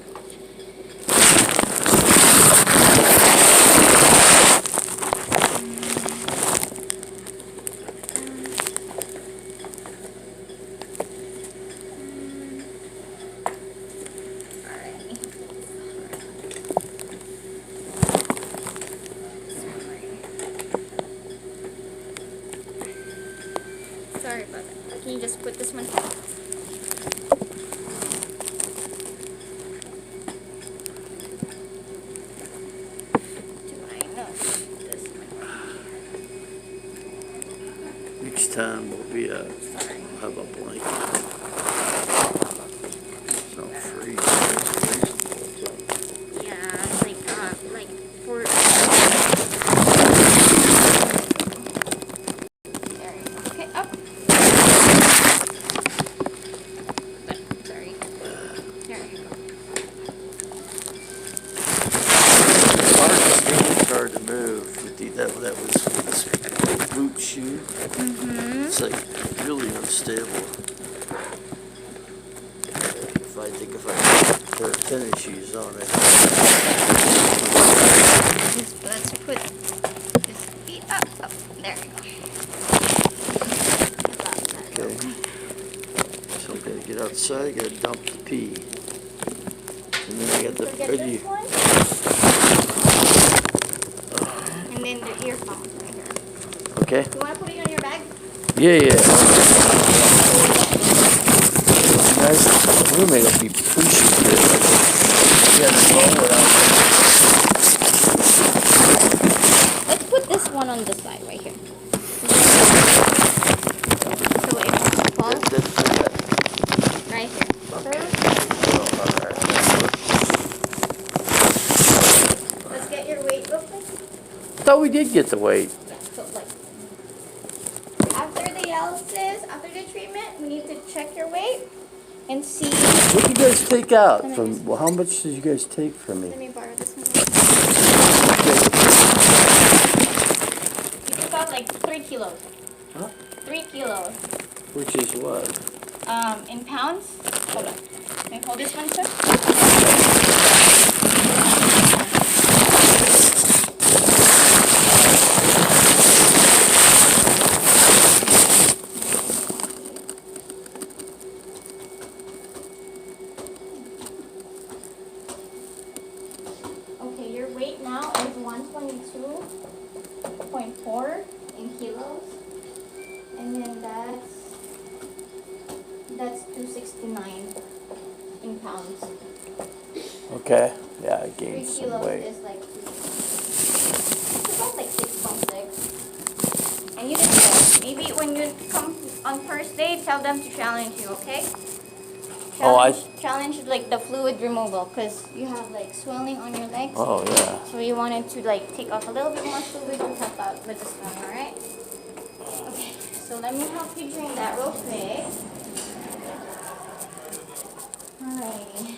Sorry about that. Can you just put this one? Do I know this one? Next time will be a have a blanket. It's not free. Yeah, like for. There you go. Okay, up. Sorry. There you go. It's hard to move with that was this boot shoe. It's like really unstable. If I put a pair of tennis shoes on it. Let's put this feet up. Oh, there you go. Okay. So I'm gonna get outside, gotta dump the pee. And then I got the Forget ready. this one. And then the earphones right here. Okay? You want to put it on your bag? Yeah, yeah. My roommate will be pushing it. Yeah, Let's put this one on the side right here. So it won't fall right here. Let's get your weight real quick. Thought we did get the weight. So like after the dialysis, after the treatment, we need to check your weight and see. What did you guys take out from? Well, how much did you guys take from Let me? me borrow this one. You took out like 3 kilos. Huh? 3 kilos. Which is what? In pounds. Hold on. Can you hold this one, sir? Okay, your weight now is 122.4 in kilos. And then that's 269 in pounds. Okay. Yeah, I 3 gained some kilos weight. is like it's about like 6.6. And you did good. Maybe when you come on first day, tell them to challenge you, okay? Oh, Challenge like the fluid removal because you have like swelling on your legs. Oh yeah. So you wanted to like take off a little bit more fluid to help out with the swelling, alright? Okay, so let me help you drain that real quick. Alrighty.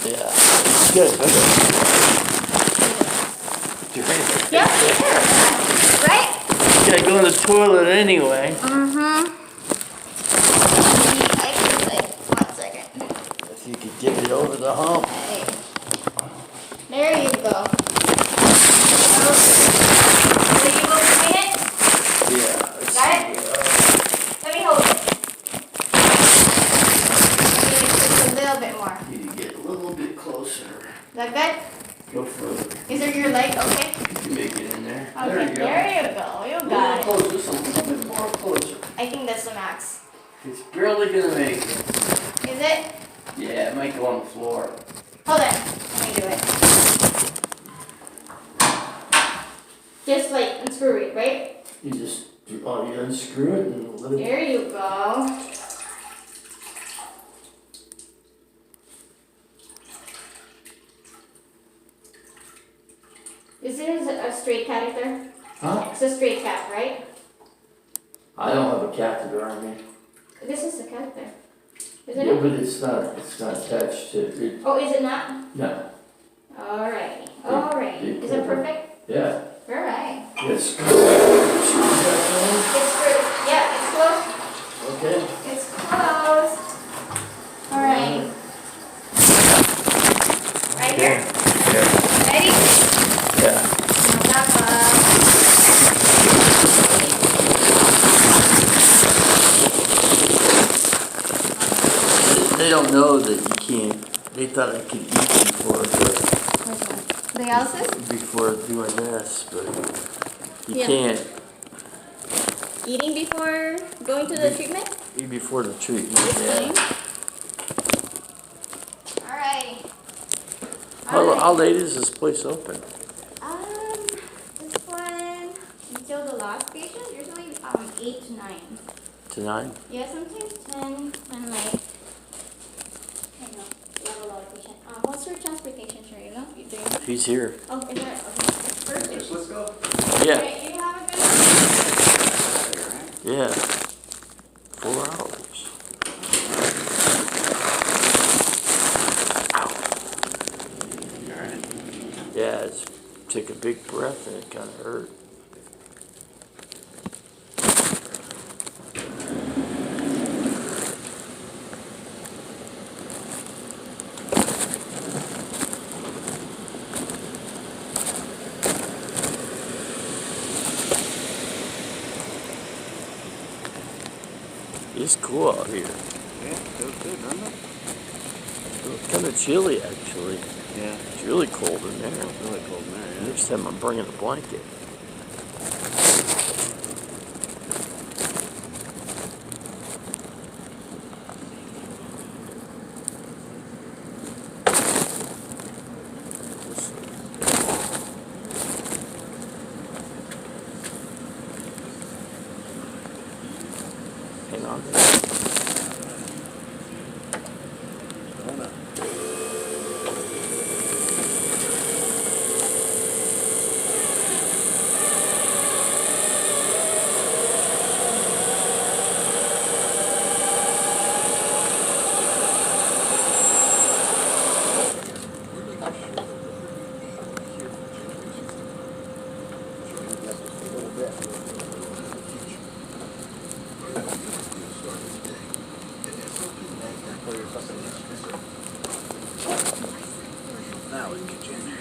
Yeah. Good. Yeah, right? Gotta go in the toilet anyway. Mm-hmm. I can like 1 second. If you could get it over the hump. Hey. There you go. So you go between it? Yeah. let's Got see. it? Let me hold it. Let me push a little bit more. You can get a little bit closer. Is that good? Go further. Is it your leg? Okay. You can make it in there. Okay, There you go. there you go. You A little got it. closer, just a little bit more closer. I think that's the max. It's barely gonna make it. Is it? Yeah, it might go on the floor. Hold on. Let me do it. Just like unscrew it, right? You just you unscrew it and let it. There you go. This is a straight catheter. Huh? It's a straight cap, right? I don't have a catheter on me. This is a catheter. Isn't Yeah, it? but it's not attached to it. Oh, is it not? No. Alrighty. Alrighty. Is it perfect? Yeah. Alright. Yes. It's good. Yeah, it's close. Okay. It's closed. Alright. Right here. Ready? Yeah. Now back up. They don't know that you can't. They thought I could eat Dialysis? before doing this, but you Yeah. can't Eating before going to the treatment? eat before the treatment. Okay. Yeah. Alright. How late is this place open? This one until the last patient, usually 8 to 9. To 9? Yeah, sometimes 10 when like I don't know, you have a lot of patients. What's your transportation, sure, you know? You do. He's here. Oh, is there? Okay. Perfect. Let's go. Yeah. Alright, you have a good one. Yeah. 4 hours. Yeah, it's took a big breath and it kind of hurt. It's cool out here. Yeah, feels good, doesn't it? Kind of chilly, actually. Yeah. It's really cold in there. It's really cold in there, yeah. Next time I'm bringing a blanket. Hang on. Oh, no. Now we can continue.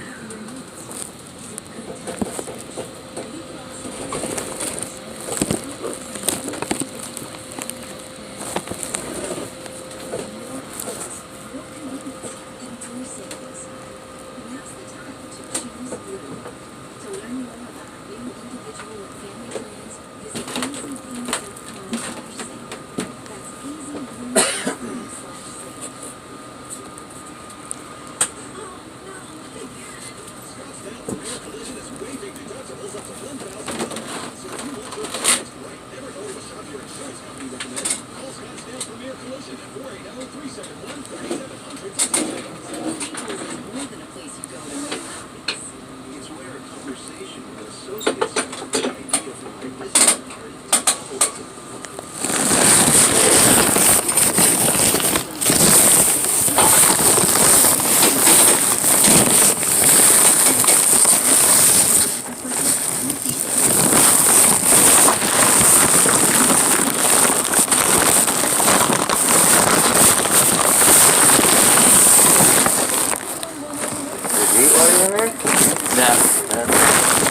Nah,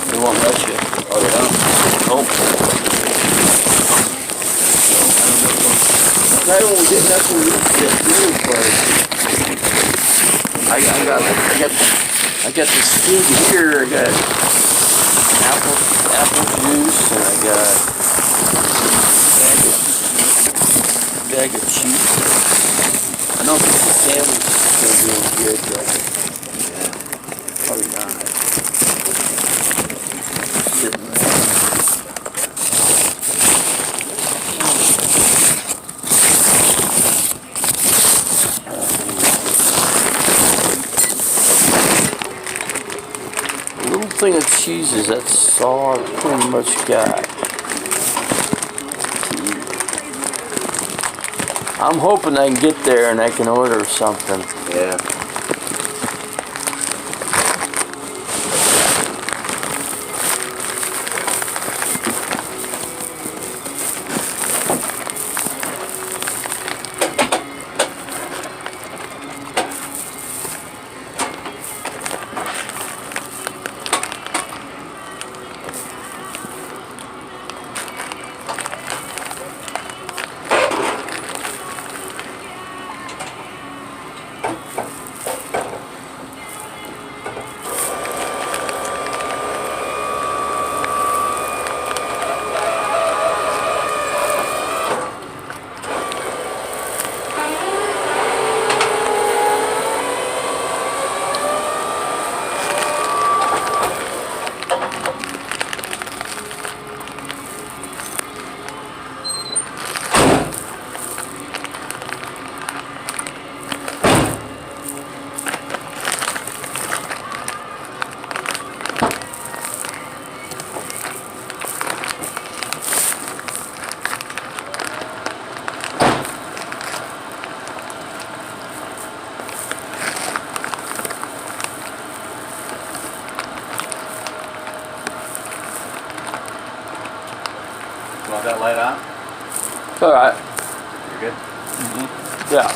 they won't let you. Oh, they don't? Nope. That's what we get really first. I got this thing here. I got apple juice, and I got a bag of cheese. I don't think the sandwich is still doing good, but yeah, probably not. Sitting there. A little thing of cheeses, that's all I pretty much got to eat. I'm hoping I can get there and I can order something. Yeah. You want that light on? All right. You're good? Yeah.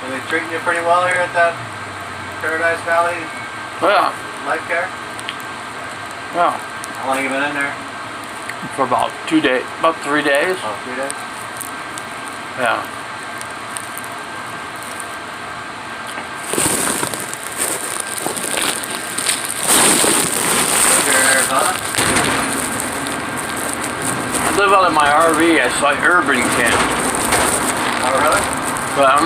Are they treating you pretty well here at that Paradise Valley Yeah, Life Care? yeah. How long have you been in there? For about 2 days, about 3 days. Oh, 3 days? Yeah. Live here in Arizona? I live out in my RV. It's like urban camp. Oh, really? But I'm